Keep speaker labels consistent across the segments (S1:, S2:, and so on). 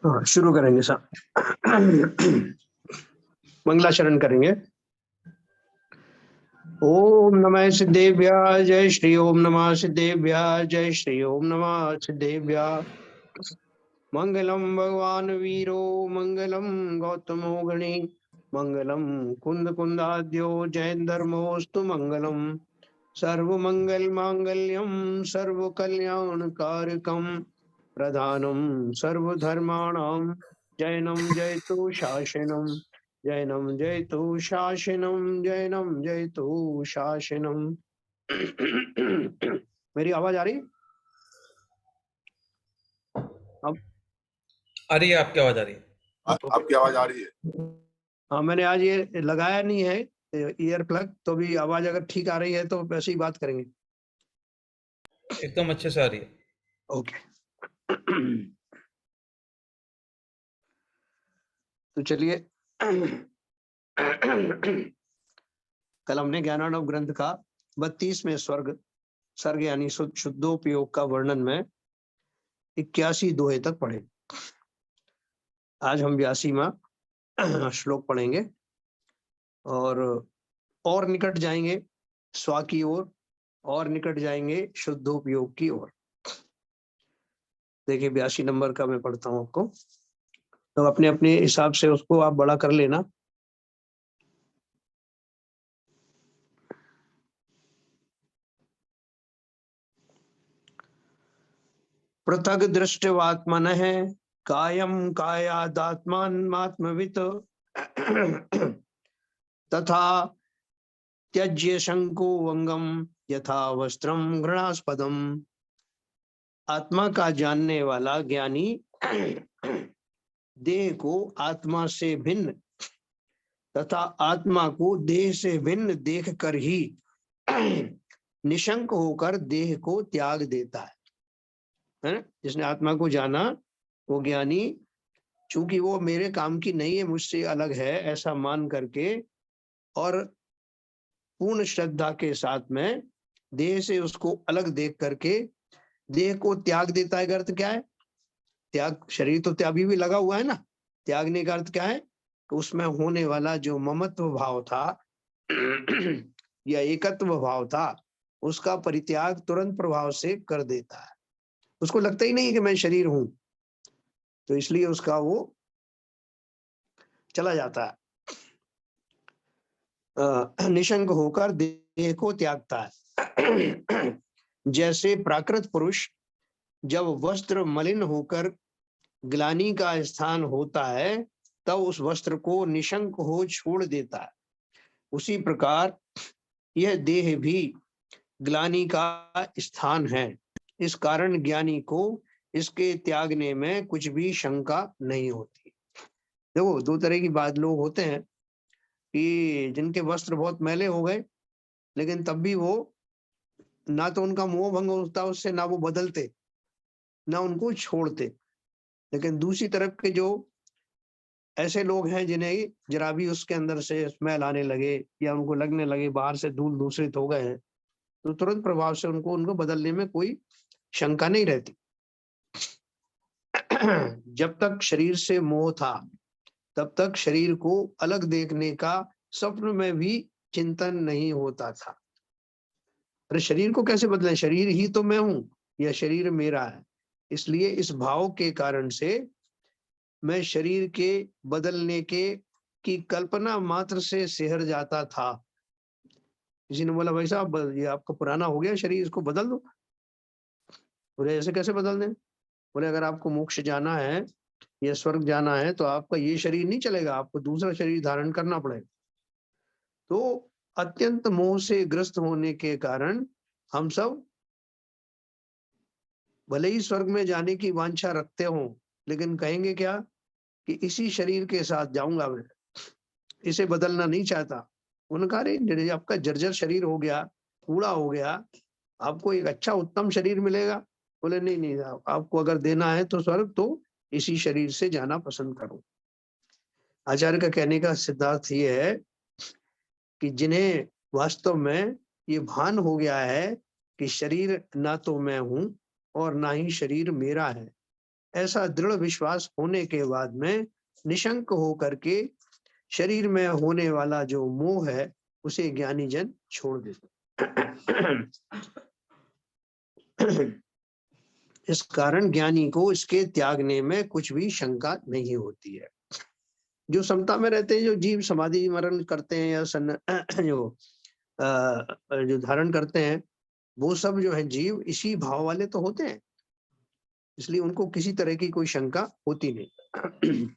S1: हाँ, शुरू करेंगे सर। मंगलाचरण करेंगे। ओम नमः सिद्धेभ्य जय श्री ओम नमः सिद्धेभ्य जय श्री ओम नमः सिद्धेभ्य। मंगलम भगवान वीरो मंगलम गौतमो गणे मंगलम कुंद कुंदाद्यो जैन धर्मोस्तु मंगलम सर्व मंगल मांगल्यम सर्व कल्याण कारकम प्रधानम सर्वधर्माणां जैनम जयतु शासनम जैनम जयतु शासनम जैनम जयतु शासनम। मेरी आवाज आ रही? अब
S2: आ रही है, आपकी आवाज आ रही है।
S3: आपकी आवाज आ रही है।
S1: हाँ, मैंने आज ये लगाया नहीं है ईयर प्लग, तो भी आवाज अगर ठीक आ रही है तो वैसे ही बात करेंगे।
S2: एकदम अच्छे से आ रही है।
S1: ओके। तो चलिए, कल हमने ज्ञानार्णव ग्रंथ का 32वें सर्ग यानी शुद्धोपयोग का वर्णन में 81 दोहे तक पढ़े। आज हम 82वां श्लोक पढ़ेंगे और निकट जाएंगे स्वा की ओर और निकट जाएंगे शुद्धोपयोग की ओर। देखिए 82 नंबर का मैं पढ़ता हूँ आपको, तो अपने अपने हिसाब से उसको आप बड़ा कर लेना। पृथक दृष्टवात्मनः कायं कायादात्मात्मवित् तथा त्यज्य शंको वंगम यथा वस्त्रम घृणास्पदम। आत्मा का जानने वाला ज्ञानी देह को आत्मा से भिन्न तथा आत्मा को देह से भिन्न देख कर ही निशंक होकर देह को त्याग देता है ना? जिसने आत्मा को जाना वो ज्ञानी, चूंकि वो मेरे काम की नहीं है, मुझसे अलग है ऐसा मान करके और पूर्ण श्रद्धा के साथ में देह से उसको अलग देख करके देह को त्याग देता है। अर्थ क्या है? त्याग, शरीर तो अभी भी लगा हुआ है ना। त्यागने का अर्थ क्या है? कि उसमें होने वाला जो ममत्व भाव था या एकत्व भाव था, उसका परित्याग तुरंत प्रभाव से कर देता है। उसको लगता ही नहीं कि मैं शरीर हूं, तो इसलिए उसका वो चला जाता है, निशंक होकर देह को त्यागता है। जैसे प्राकृत पुरुष जब वस्त्र मलिन होकर ग्लानि का स्थान होता है तब उस वस्त्र को निशंक हो छोड़ देता है, उसी प्रकार यह देह भी ग्लानि का स्थान है। इस कारण ज्ञानी को इसके त्यागने में कुछ भी शंका नहीं होती। देखो, दो तरह की बात लोग होते हैं कि जिनके वस्त्र बहुत मैले हो गए, लेकिन तब भी वो ना तो उनका मोह भंग होता उससे, ना वो बदलते, ना उनको छोड़ते। लेकिन दूसरी तरफ के जो ऐसे लोग हैं जिन्हें जरा भी उसके अंदर से स्मेल आने लगे या उनको लगने लगे बाहर से धूल दूषित हो गए हैं, तो तुरंत प्रभाव से उनको बदलने में कोई शंका नहीं रहती। जब तक शरीर से मोह था तब तक शरीर को अलग देखने का स्वप्न में भी चिंतन नहीं होता था। अरे शरीर को कैसे बदले? शरीर ही तो मैं हूं या शरीर मेरा है? इसलिए इस भाव के कारण से मैं शरीर के बदलने की कल्पना मात्र से सिहर जाता था। किसी ने बोला, भाई साहब ये आपका पुराना हो गया शरीर, इसको बदल दो। बोले ऐसे कैसे बदल दें? बोले अगर आपको मोक्ष जाना है या स्वर्ग जाना है तो आपका ये शरीर नहीं चलेगा, आपको दूसरा शरीर धारण करना पड़ेगा। तो अत्यंत मोह से ग्रस्त होने के कारण हम सब भले ही स्वर्ग में जाने की वांछा रखते हो, लेकिन कहेंगे क्या कि इसी शरीर के साथ जाऊंगा मैं, इसे बदलना नहीं चाहता। उनका अरे आपका जर्जर शरीर हो गया, कूड़ा हो गया, आपको एक अच्छा उत्तम शरीर मिलेगा। बोले नहीं नहीं, आपको अगर देना है तो स्वर्ग, तो इसी शरीर से जाना पसंद करो। आचार्य का कहने का सिद्धांत ये है कि जिन्हें वास्तव में ये भान हो गया है कि शरीर ना तो मैं हूं और ना ही शरीर मेरा है। ऐसा दृढ़ विश्वास होने के बाद में निशंक होकर के शरीर में होने वाला जो मोह है उसे ज्ञानी जन छोड़ देते। इस कारण ज्ञानी को इसके त्यागने में कुछ भी शंका नहीं होती है। जो समता में रहते हैं, जो जीव समाधि मरण करते हैं या जो धारण करते हैं, वो सब जो है जीव इसी भाव वाले तो होते हैं, इसलिए उनको किसी तरह की कोई शंका होती नहीं।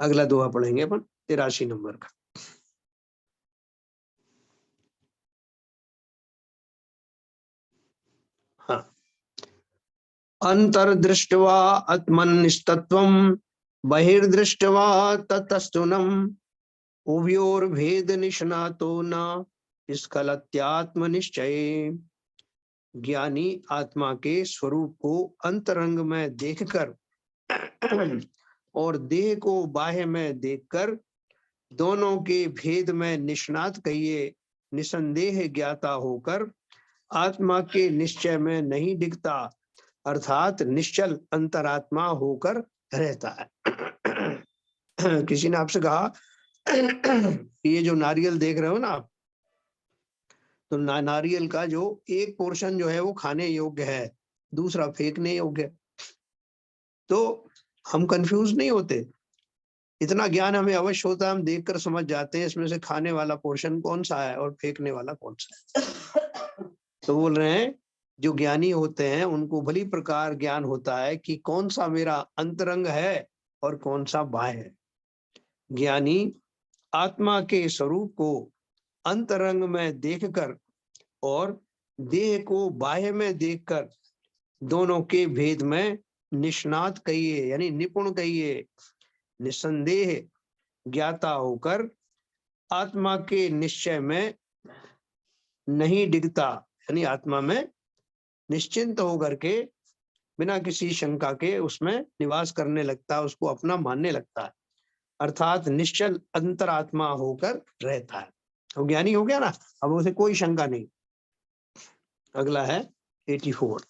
S1: अगला दोहा पढ़ेंगे अपन 83 नंबर का। हाँ, अंतर्दृष्ट्वा आत्मनिस्तत्वं बहिर्दृष्ट्वा ततस्तुनम् उभयोर्भेद निष्णातो न स्खलत्यात्मनिश्चये। ज्ञानी आत्मा के स्वरूप को अंतरंग में देखकर और देह को बाह्य में देखकर दोनों के भेद में निष्णात कहिए निसंदेह ज्ञाता होकर आत्मा के निश्चय में नहीं दिखता, अर्थात निश्चल अंतरात्मा होकर रहता है। किसी ने आपसे कहा ये जो नारियल देख रहे हो ना आप, तो नारियल का जो एक पोर्शन जो है वो खाने योग्य है, दूसरा फेंकने योग्य है। तो हम कंफ्यूज नहीं होते, इतना ज्ञान हमें अवश्य होता है, हम देखकर समझ जाते हैं इसमें से खाने वाला पोर्शन कौन सा है और फेंकने वाला कौन सा है। तो बोल रहे हैं जो ज्ञानी होते हैं उनको भली प्रकार ज्ञान होता है कि कौन सा मेरा अंतरंग है और कौन सा बाह्य है। ज्ञानी आत्मा के स्वरूप को अंतरंग में देखकर और देह को बाह्य में देखकर दोनों के भेद में निष्णात कहिए यानी निपुण कहिए निसंदेह ज्ञाता होकर आत्मा के निश्चय में नहीं डिगता, यानी आत्मा में निश्चिंत होकर के बिना किसी शंका के उसमें निवास करने लगता है, उसको अपना मानने लगता है, अर्थात निश्चल अंतरात्मा होकर रहता है। तो ज्ञानी हो गया ना, अब उसे कोई शंका नहीं। अगला है 84।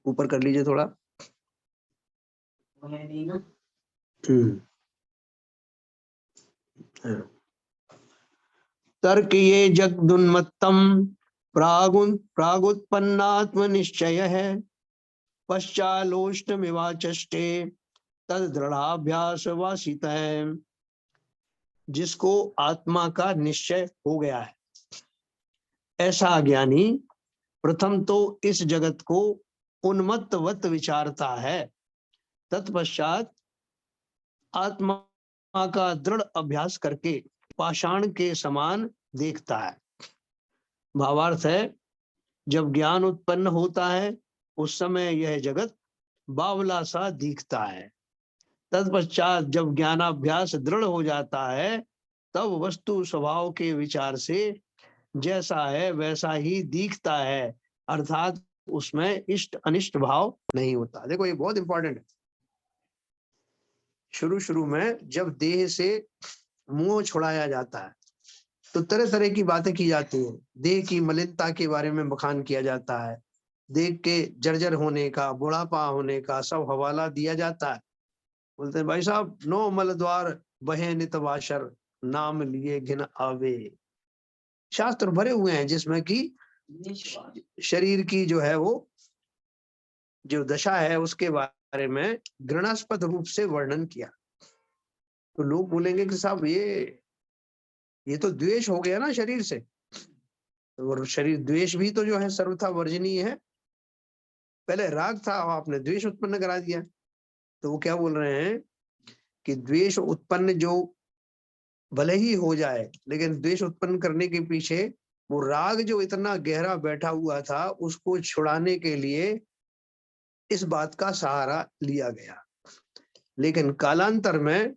S1: ऊपर कर लीजिए थोड़ा। तर्क ये जगदुन्मत्तम प्रागुत्पन्नात्म निश्चय है पश्चालोष्टमिवाचष्टे तद दृढ़ाभ्यास वासित है। जिसको आत्मा का निश्चय हो गया है ऐसा ज्ञानी प्रथम तो इस जगत को उन्मत्तवत विचारता है, तत्पश्चात आत्मा का दृढ़ अभ्यास करके पाषाण के समान देखता है। भावार्थ है, जब ज्ञान उत्पन्न होता है उस समय यह जगत बावला सा दिखता है, तत्पश्चात जब ज्ञानाभ्यास दृढ़ हो जाता है तब वस्तु स्वभाव के विचार से जैसा है वैसा ही दिखता है, अर्थात उसमें इष्ट अनिष्ट भाव नहीं होता। देखो ये बहुत इंपॉर्टेंट है। शुरू में जब देह से मुंह छुड़ाया जाता है तो तरह तरह की बातें की जाती हैं, देह की मलिनता के बारे में बखान किया जाता है, देह के जर्जर होने का, बुढ़ापा होने का सब हवाला दिया जाता है। बोलते हैं भाई साहब, नो मल द्वार बहे नित वाशर नाम लिए घिन आवे। शास्त्र भरे हुए हैं जिसमें कि शरीर की जो है वो जो दशा है उसके बारे में घृणास्पद रूप से वर्णन किया। तो लोग बोलेंगे कि साहब ये तो द्वेष हो गया ना शरीर से, और शरीर द्वेष भी तो जो है सर्वथा वर्जनीय है। पहले राग था, आपने द्वेष उत्पन्न करा दिया। तो वो क्या बोल रहे हैं कि द्वेष उत्पन्न जो भले ही हो जाए, लेकिन द्वेष उत्पन्न करने के पीछे वो राग जो इतना गहरा बैठा हुआ था उसको छुड़ाने के लिए इस बात का सहारा लिया गया। लेकिन कालांतर में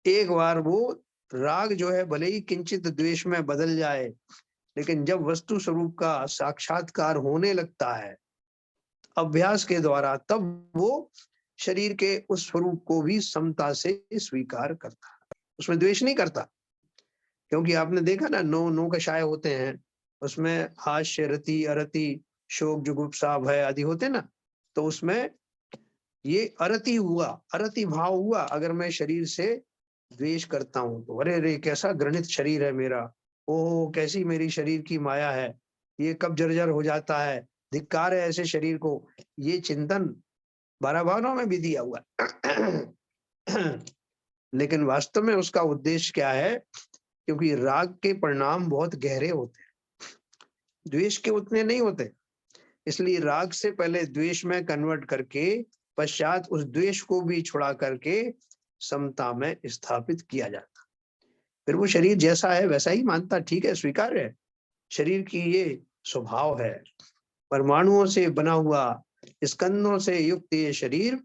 S1: एक बार वो राग जो है भले ही किंचित द्वेष में बदल जाए, लेकिन जब वस्तु स्वरूप का साक्षात्कार होने लगता है अभ्यास के द्वारा, तब वो शरीर के उस स्वरूप को भी समता से स्वीकार करता है, उसमें द्वेष नहीं करता। क्योंकि आपने देखा ना, नौ कषाय होते हैं उसमें हास्य, रति, अरति, शोक, जुगुप्सा, भय आदि होते ना, तो उसमें ये अरति हुआ, अरति भाव हुआ। अगर मैं शरीर से द्वेष करता हूं तो अरे रे कैसा घृणित शरीर है मेरा, ओहो कैसी मेरी शरीर की माया है, ये कब जर्जर हो जाता है, धिक्कार है ऐसे शरीर को, ये चिंतन 12 भावों में भी दिया हुआ है। लेकिन वास्तव में उसका उद्देश्य क्या है? क्योंकि राग के परिणाम बहुत गहरे होते हैं, द्वेष के उतने नहीं होते, इसलिए राग से पहले द्वेष में कन्वर्ट करके पश्चात उस द्वेष को भी छुड़ा करके समता में स्थापित किया जाता। फिर वो शरीर जैसा है वैसा ही मानता, ठीक है, स्वीकार्य है, शरीर की ये स्वभाव है, परमाणुओं से बना हुआ, स्कंदों से युक्त ये शरीर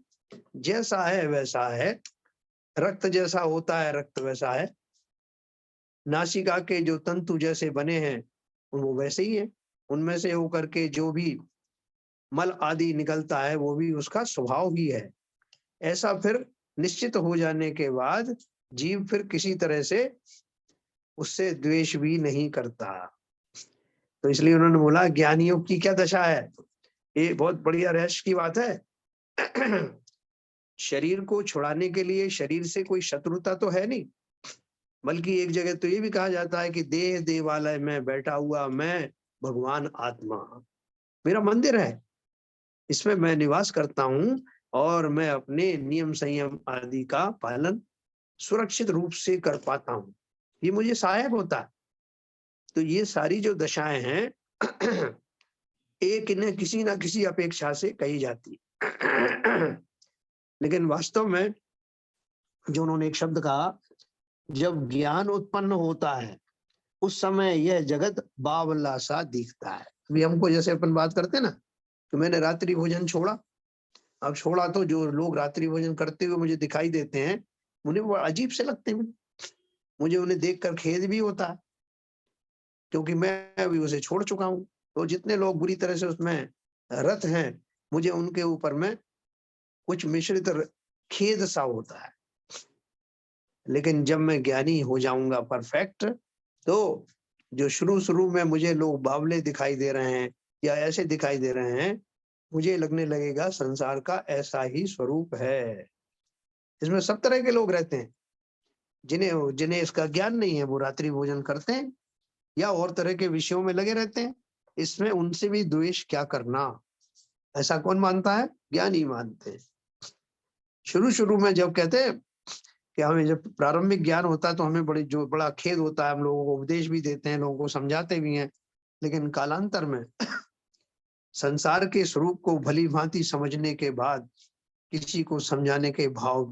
S1: जैसा है वैसा है, रक्त जैसा होता है रक्त वैसा है, नासिका के जो तंतु जैसे बने हैं वो वैसे ही है, उनमें से होकर के जो भी मल आदि निकलता है वो भी उसका स्वभाव ही है। ऐसा फिर निश्चित हो जाने के बाद जीव फिर किसी तरह से उससे द्वेष भी नहीं करता। तो इसलिए उन्होंने बोला ज्ञानियों की क्या दशा है, ये बहुत बढ़िया रहस्य की बात है। शरीर को छुड़ाने के लिए शरीर से कोई शत्रुता तो है नहीं, बल्कि एक जगह तो ये भी कहा जाता है कि देह देवालय में बैठा हुआ मैं भगवान आत्मा, मेरा मंदिर है, इसमें मैं निवास करता हूं और मैं अपने नियम संयम आदि का पालन सुरक्षित रूप से कर पाता हूं, ये मुझे सहायक होता है। तो ये सारी जो दशाएं हैं एक इन्हें किसी ना किसी अपेक्षा से कही जाती है। लेकिन वास्तव में जो उन्होंने एक शब्द कहा, जब ज्ञान उत्पन्न होता है उस समय यह जगत बावला सा दिखता है। अभी हमको जैसे अपन बात करते हैं ना कि मैंने रात्रि भोजन छोड़ा, अब छोड़ा तो जो लोग रात्रि भोजन करते हुए मुझे दिखाई देते हैं उन्हें वो अजीब से लगते हैं, मुझे उन्हें देखकर खेद भी होता है क्योंकि मैं अभी उसे छोड़ चुका हूं। तो जितने लोग बुरी तरह से उसमें रत हैं मुझे उनके ऊपर में कुछ मिश्रित खेद सा होता है। लेकिन जब मैं ज्ञानी हो जाऊंगा परफेक्ट, तो जो शुरू में मुझे लोग बावले दिखाई दे रहे हैं या ऐसे दिखाई दे रहे हैं, मुझे लगने लगेगा संसार का ऐसा ही स्वरूप है, इसमें सब तरह के लोग रहते हैं, जिन्हें जिन्हें इसका ज्ञान नहीं है वो रात्रि भोजन करते हैं या और तरह के विषयों में लगे रहते हैं, इसमें उनसे भी द्वेष क्या करना, ऐसा कौन मानता है? ज्ञानी मानते हैं। शुरू में जब कहते हैं कि हमें जब प्रारंभिक ज्ञान होता है तो हमें बड़ा खेद होता है, हम लोगों को उपदेश भी देते हैं, लोगों को समझाते भी हैं, लेकिन कालांतर में संसार के स्वरूप को भली भांति समझने के बाद किसी को समझाने के भाव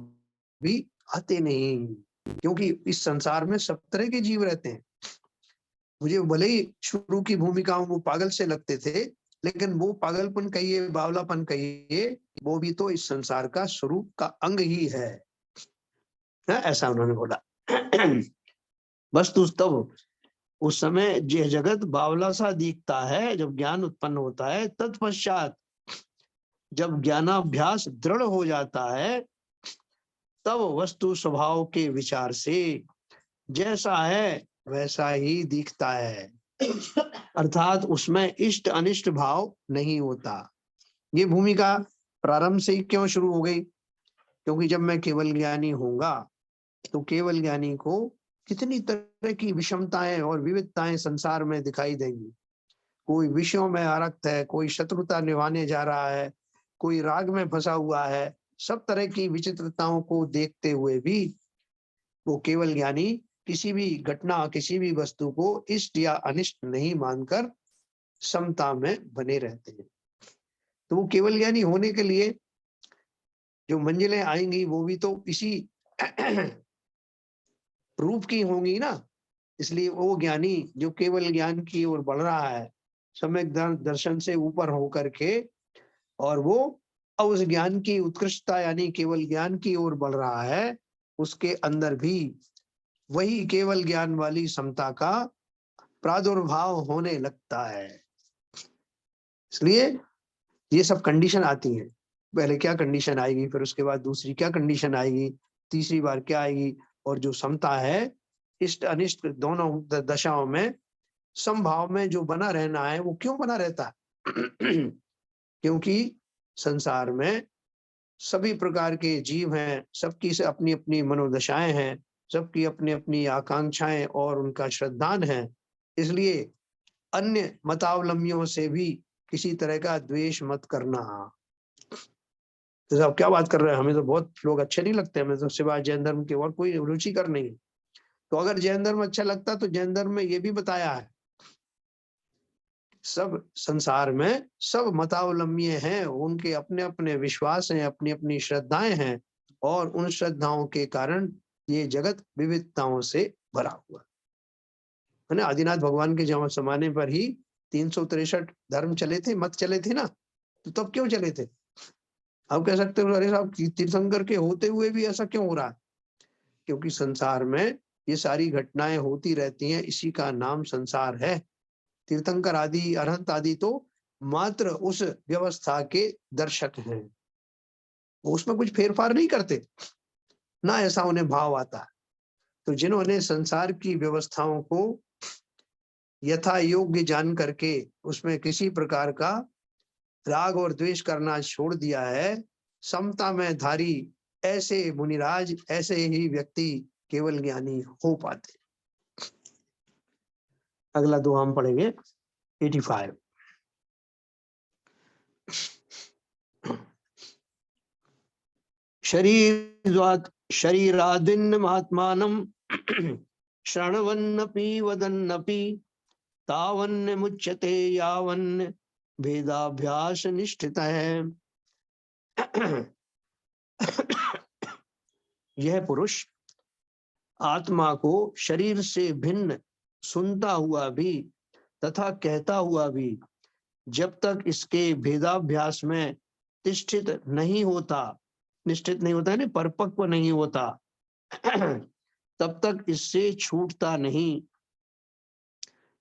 S1: भी आते नहीं, क्योंकि इस संसार में सब तरह के जीव रहते हैं। मुझे भले ही शुरू की भूमिकाओं वो पागल से लगते थे, लेकिन वो पागलपन कहिए, बावलापन कहिए, वो भी तो इस संसार का स्वरूप का अंग ही है, ऐसा उन्होंने बोला। वस्तु तब उस समय यह जगत बावला सा दिखता है जब ज्ञान उत्पन्न होता है, तत्पश्चात जब ज्ञानाभ्यास दृढ़ हो जाता है तब वस्तु स्वभाव के विचार से जैसा है वैसा ही दिखता है, अर्थात उसमें इष्ट अनिष्ट भाव नहीं होता। ये भूमिका प्रारंभ से ही क्यों शुरू हो गई? क्योंकि जब मैं केवल ज्ञानी होऊंगा तो केवल ज्ञानी को कितनी तरह की विषमताएं और विविधताएं संसार में दिखाई देंगी। कोई विषयों में आरक्त है, कोई शत्रुता निभाने जा रहा है, कोई राग में फंसा हुआ है, सब तरह की विचित्रताओं को देखते हुए भी वो केवल ज्ञानी किसी भी घटना, किसी भी वस्तु को इष्ट या अनिष्ट नहीं मानकर समता में बने रहते हैं। तो वो केवल ज्ञानी होने के लिए जो मंजिलें आएंगी वो भी तो इसी रूप की होंगी ना। इसलिए वो ज्ञानी जो केवल ज्ञान की ओर बढ़ रहा है, सम्यक दर्शन से ऊपर होकर के, और वो उस ज्ञान की उत्कृष्टता यानी केवल ज्ञान की ओर बढ़ रहा है, उसके अंदर भी वही केवल ज्ञान वाली समता का प्रादुर्भाव होने लगता है। इसलिए ये सब कंडीशन आती हैं, पहले क्या कंडीशन आएगी, फिर उसके बाद दूसरी क्या कंडीशन आएगी, तीसरी बार क्या आएगी, और जो समता है इष्ट अनिष्ट दोनों दशाओं में समभाव में जो बना रहना है वो क्यों बना रहता है? क्योंकि संसार में सभी प्रकार के जीव हैं, सबकी से अपनी अपनी मनोदशाएं हैं, सबकी अपनी अपनी आकांक्षाएं और उनका श्रद्धान है। इसलिए अन्य मतावलंबियों से भी किसी तरह का द्वेष मत करना। तो आप क्या बात कर रहे हैं, हमें तो बहुत लोग अच्छे नहीं लगते, हमें तो सिवाय जैन धर्म के और कोई रुचिकर नहीं। तो अगर जैन धर्म अच्छा लगता तो जैन धर्म में ये भी बताया है, सब संसार में सब मतावलंबी हैं, उनके अपने अपने विश्वास हैं, अपनी अपनी श्रद्धाएं हैं, और उन श्रद्धाओं के कारण ये जगत विविधताओं से भरा हुआ है ना। आदिनाथ भगवान के जमाने पर ही 363 धर्म चले थे, मत चले थे ना, तो तब क्यों चले थे? आप कह सकते हो अरे साहब तीर्थंकर के होते हुए भी ऐसा क्यों हो रहा है? क्योंकि संसार में ये सारी घटनाएं होती रहती हैं, इसी का नाम संसार है। तीर्थंकर आदि अरहंत आदि तो मात्र उस व्यवस्था के दर्शक हैं, वो उसमें कुछ फेरफार नहीं करते, ना ऐसा उन्हें भाव आता है। तो जिन्होंने संसार की व्यवस्थाओं को यथा योग्य जान करके उसमें किसी प्रकार का राग और द्वेष करना छोड़ दिया है, समता में धारी ऐसे मुनिराज, ऐसे ही व्यक्ति केवल ज्ञानी हो पाते। अगला दो हम पढ़ेंगे 85। शरीरादिन्न महात्मानं शृण्वन्नपि वदन्नपि तावन्न मुच्यते यावन्न भेदाभ्यास निष्ठित है। यह पुरुष आत्मा को शरीर से भिन्न सुनता हुआ भी तथा कहता हुआ भी जब तक इसके भेदाभ्यास में निष्ठित नहीं होता है ना, परिपक्व नहीं होता, तब तक इससे छूटता नहीं,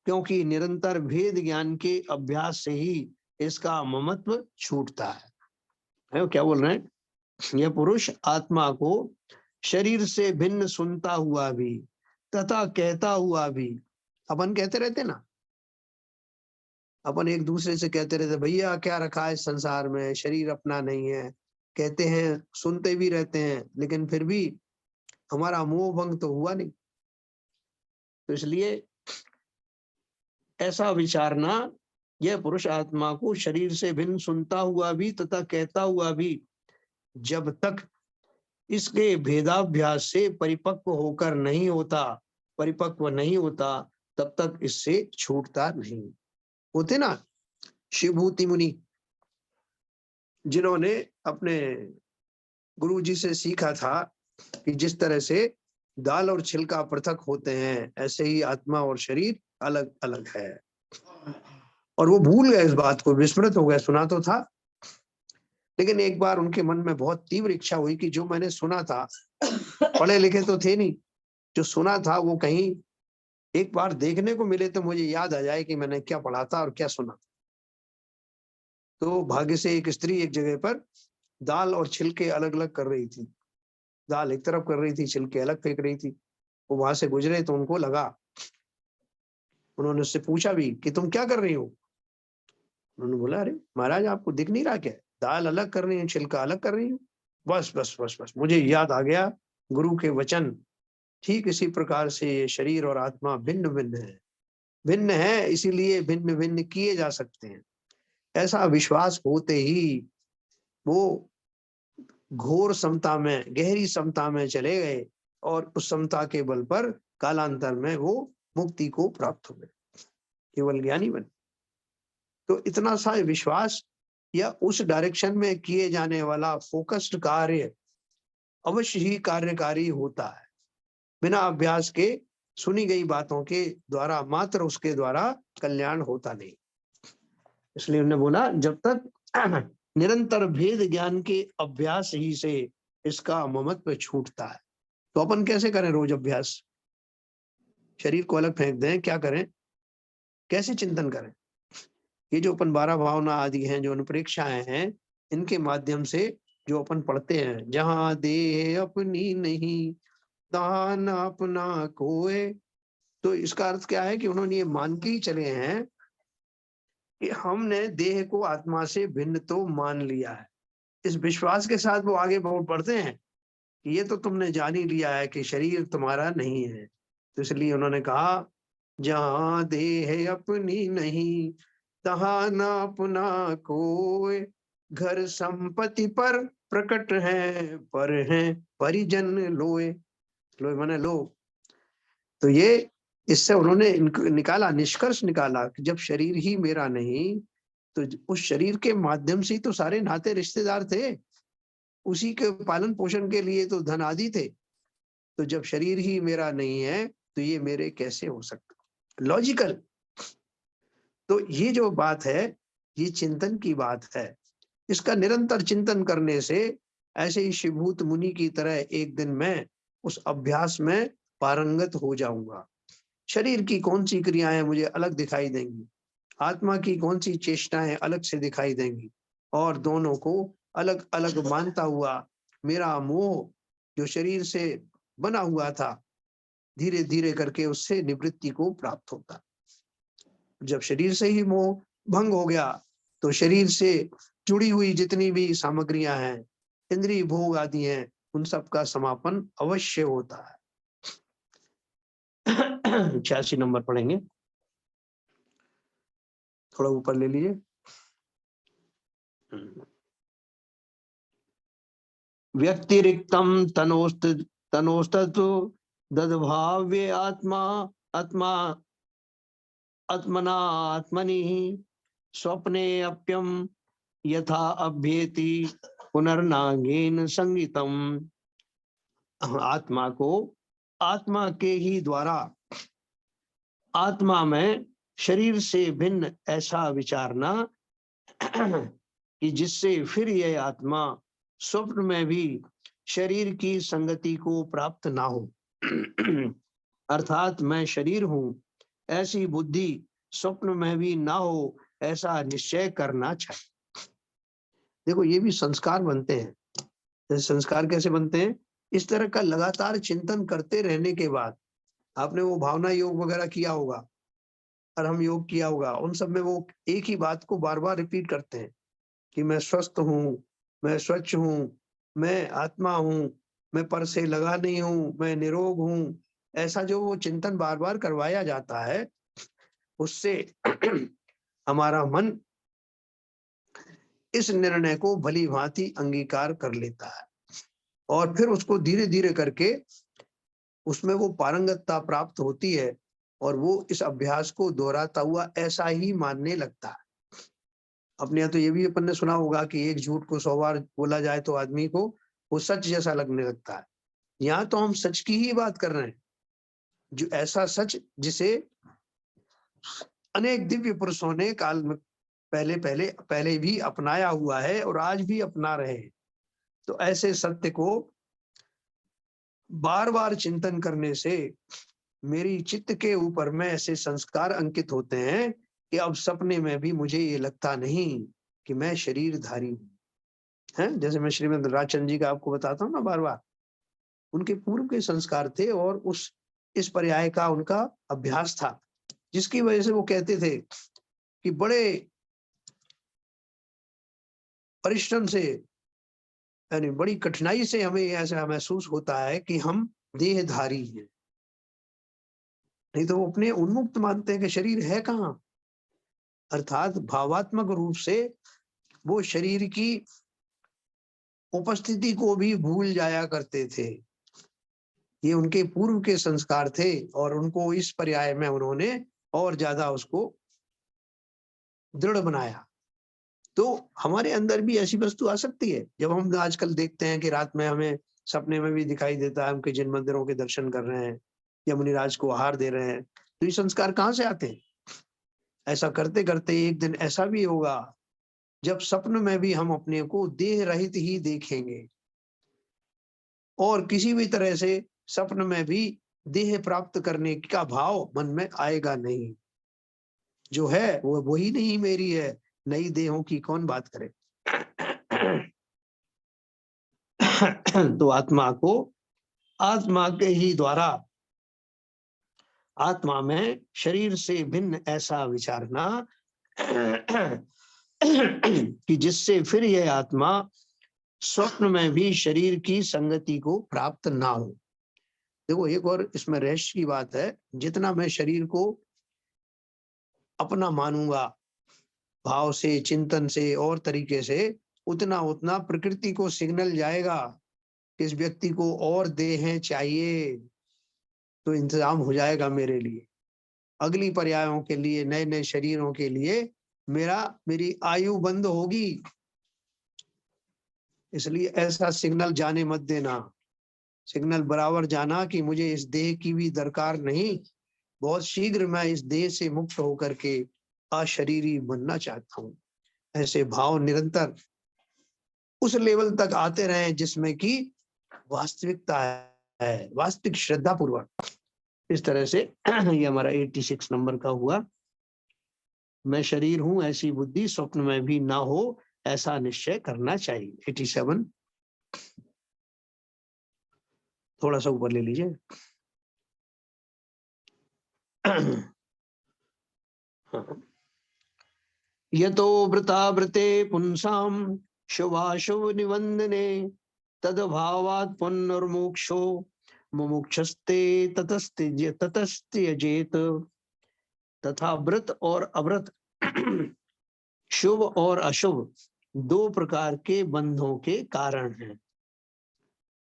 S1: क्योंकि निरंतर भेद ज्ञान के अभ्यास से ही इसका ममत्व छूटता है। क्या बोल रहे हैं? यह पुरुष आत्मा को शरीर से भिन्न सुनता हुआ भी तथा कहता हुआ भी, अपन कहते रहते ना, अपन एक दूसरे से कहते रहते भैया क्या रखा है संसार में, शरीर अपना नहीं है, कहते हैं, सुनते भी रहते हैं, लेकिन फिर भी हमारा मोह भंग तो हुआ नहीं। तो इसलिए ऐसा विचारना, यह पुरुष आत्मा को शरीर से भिन्न सुनता हुआ भी तथा कहता हुआ भी जब तक इसके भेदाभ्यास से परिपक्व नहीं होता, तब तक इससे छूटता नहीं। होते ना शिवभूति मुनि, जिन्होंने अपने गुरु जी से सीखा था कि जिस तरह से दाल और छिलका पृथक होते हैं, ऐसे ही आत्मा और शरीर अलग अलग है। और वो भूल गए इस बात को, विस्मृत हो गए। सुना तो था, लेकिन एक बार उनके मन में बहुत तीव्र इच्छा हुई कि जो मैंने सुना था, पढ़े लिखे तो थे नहीं, जो सुना था वो कहीं एक बार देखने को मिले तो मुझे याद आ जाए कि मैंने क्या पढ़ा था और क्या सुना। तो भाग्य से एक स्त्री एक जगह पर दाल और छिलके अलग अलग कर रही थी, दाल एक तरफ कर रही थी, छिलके अलग फेंक रही थी। वो वहां से गुजरे तो उनको लगा, उन्होंने उससे पूछा भी कि तुम क्या कर रही हो? उन्होंने बोला अरे महाराज आपको दिख नहीं रहा क्या, दाल अलग कर रही है, छिलका अलग कर रही हूँ। बस बस बस बस मुझे याद आ गया गुरु के वचन, ठीक इसी प्रकार से ये शरीर और आत्मा भिन्न है, इसीलिए भिन्न भिन्न किए जा सकते हैं। ऐसा विश्वास होते ही वो घोर समता में, गहरी समता में चले गए, और उस समता के बल पर कालांतर में वो मुक्ति को प्राप्त हो गए, केवल ज्ञानी बने। तो इतना सा विश्वास या उस डायरेक्शन में किए जाने वाला फोकस्ड कार्य अवश्य ही कार्यकारी होता है। बिना अभ्यास के सुनी गई बातों के द्वारा मात्र उसके द्वारा कल्याण होता नहीं। इसलिए उन्होंने बोला जब तक निरंतर भेद ज्ञान के अभ्यास ही से इसका ममत्व छूटता है। तो अपन कैसे करें रोज अभ्यास? शरीर को अलग फेंक दें, क्या करें, कैसे चिंतन करें? ये जो अपन 12 भावना आदि हैं, जो अनुप्रेक्षाएं हैं, इनके माध्यम से जो अपन पढ़ते हैं, जहां देह अपनी नहीं तहां न अपना कोय, तो इसका अर्थ क्या है कि उन्होंने ये मान के ही चले हैं कि हमने देह को आत्मा से भिन्न तो मान लिया है। इस विश्वास के साथ वो आगे बढ़ते हैं कि ये तो तुमने जान ही लिया है कि शरीर तुम्हारा नहीं है। तो इसलिए उन्होंने कहा, जहां देह अपनी नहीं तहां ना अपना कोई, घर संपत्ति पर प्रकट है पर है परिजन लोए। लोए माने लो। तो ये इससे उन्होंने निकाला, निष्कर्ष निकाला कि जब शरीर ही मेरा नहीं तो उस शरीर के माध्यम से ही तो सारे नाते रिश्तेदार थे, उसी के पालन पोषण के लिए तो धन आदि थे। तो जब शरीर ही मेरा नहीं है तो ये मेरे कैसे हो सकता? लॉजिकल। तो ये जो बात है ये चिंतन की बात है। इसका निरंतर चिंतन करने से ऐसे ही शिवभूत मुनि की तरह एक दिन मैं उस अभ्यास में पारंगत हो जाऊंगा। शरीर की कौन सी क्रियाएं मुझे अलग दिखाई देंगी, आत्मा की कौन सी चेष्टाएं अलग से दिखाई देंगी, और दोनों को अलग अलग मानता हुआ मेरा मोह जो शरीर से बना हुआ था धीरे धीरे करके उससे निवृत्ति को प्राप्त होता। जब शरीर से ही मोह भंग हो गया तो शरीर से जुड़ी हुई जितनी भी सामग्रियां हैं, इंद्रिय भोग आदि हैं, उन सब का समापन अवश्य होता है। 86 नंबर पढ़ेंगे, थोड़ा ऊपर ले लीजिए। व्यक्तिरिक्तम तनोस्तु दद्भाव्य आत्मा आत्मा आत्मना आत्मनि स्वप्ने अप्यम यथा अभ्येति पुनर्नागेन संगीतम। आत्मा को आत्मा के ही द्वारा आत्मा में शरीर से भिन्न ऐसा विचारना कि जिससे फिर यह आत्मा स्वप्न में भी शरीर की संगति को प्राप्त ना हो। अर्थात मैं शरीर हूं ऐसी बुद्धि स्वप्न में भी ना हो, ऐसा निश्चय करना चाहिए। देखो ये भी संस्कार बनते हैं। जैसे संस्कार कैसे बनते हैं? इस तरह का लगातार चिंतन करते रहने के बाद, आपने वो भावना योग वगैरह किया होगा और हम योग किया होगा, उन सब में वो एक ही बात को बार बार रिपीट करते हैं कि मैं स्वस्थ हूँ, मैं स्वच्छ हूँ, मैं आत्मा हूँ, मैं पर से लगा नहीं हूँ, मैं निरोग हूँ। ऐसा जो वो चिंतन बार बार करवाया जाता है उससे हमारा मन इस निर्णय को भली भांति अंगीकार कर लेता है और फिर उसको धीरे धीरे करके उसमें वो पारंगतता प्राप्त होती है और वो इस अभ्यास को दोहराता हुआ ऐसा ही मानने लगता है। अपने यहाँ तो ये भी अपन ने सुना होगा कि एक झूठ को 100 बार बोला जाए तो आदमी को वो सच जैसा लगने लगता है। यहाँ तो हम सच की ही बात कर रहे हैं, जो ऐसा सच जिसे अनेक दिव्य पुरुषों ने काल में पहले भी अपनाया हुआ है और आज भी अपना रहे हैं। तो ऐसे सत्य को बार बार चिंतन करने से मेरी चित्त के ऊपर में ऐसे संस्कार अंकित होते हैं कि अब सपने में भी मुझे ये लगता नहीं कि मैं शरीरधारी हूं। है जैसे मैं श्रीमद राजचंद्र जी का आपको बताता हूँ ना बार बार, उनके पूर्व के संस्कार थे और इस पर्याय का उनका अभ्यास था, जिसकी वजह से वो कहते थे कि बड़े परिश्रम से यानी बड़ी कठिनाई से हमें ऐसा महसूस होता है कि हम देहधारी हैं। नहीं तो वो अपने उन्मुक्त मानते हैं कि शरीर है कहाँ, अर्थात भावात्मक रूप से वो शरीर की उपस्थिति को भी भूल जाया करते थे। ये उनके पूर्व के संस्कार थे और उनको इस पर्याय में उन्होंने और ज्यादा उसको दृढ़ बनाया। तो हमारे अंदर भी ऐसी वस्तु आ सकती है। जब हम आजकल देखते हैं कि रात में हमें सपने में भी दिखाई देता है हम कि जिन मंदिरों के दर्शन कर रहे हैं या मुनिराज को आहार दे रहे हैं, तो ये संस्कार कहाँ से आते हैं? ऐसा करते करते एक दिन ऐसा भी होगा जब सपन में भी हम अपने को देह रहित ही देखेंगे और किसी भी तरह से सपन में भी देह प्राप्त करने का भाव मन में आएगा नहीं। जो है वो वही नहीं मेरी है, नई देहों की कौन बात करे। तो आत्मा को आत्मा के ही द्वारा आत्मा में शरीर से भिन्न ऐसा विचारना कि जिससे फिर यह आत्मा स्वप्न में भी शरीर की संगति को प्राप्त ना हो। देखो एक और इसमें रहस्य की बात है, जितना मैं शरीर को अपना मानूंगा भाव से, चिंतन से और तरीके से, उतना उतना प्रकृति को सिग्नल जाएगा कि इस व्यक्ति को और देहें चाहिए, तो इंतजाम हो जाएगा मेरे लिए, अगली पर्यायों के लिए, नए नए शरीरों के लिए मेरी आयु बंद होगी। इसलिए ऐसा सिग्नल जाने मत देना। सिग्नल बराबर जाना कि मुझे इस देह की भी दरकार नहीं, बहुत शीघ्र मैं इस देह से मुक्त होकर के अशरीरी बनना चाहता हूँ। ऐसे भाव निरंतर उस लेवल तक आते रहे जिसमें कि वास्तविकता है, वास्तविक श्रद्धा पूर्वक। इस तरह से ये हमारा 86 नंबर का हुआ। मैं शरीर हूं ऐसी बुद्धि स्वप्न में भी ना हो, ऐसा निश्चय करना चाहिए। 87 थोड़ा सा ऊपर ले लीजिए। यतो वृतावृते पुंसाम शुभाशुभ निबंधने तदभावात् पुनर्मोक्षो मुमुक्षस्ते ततस्त्यजेत। तथा व्रत और अव्रत शुभ और अशुभ दो प्रकार के बंधों के कारण हैं,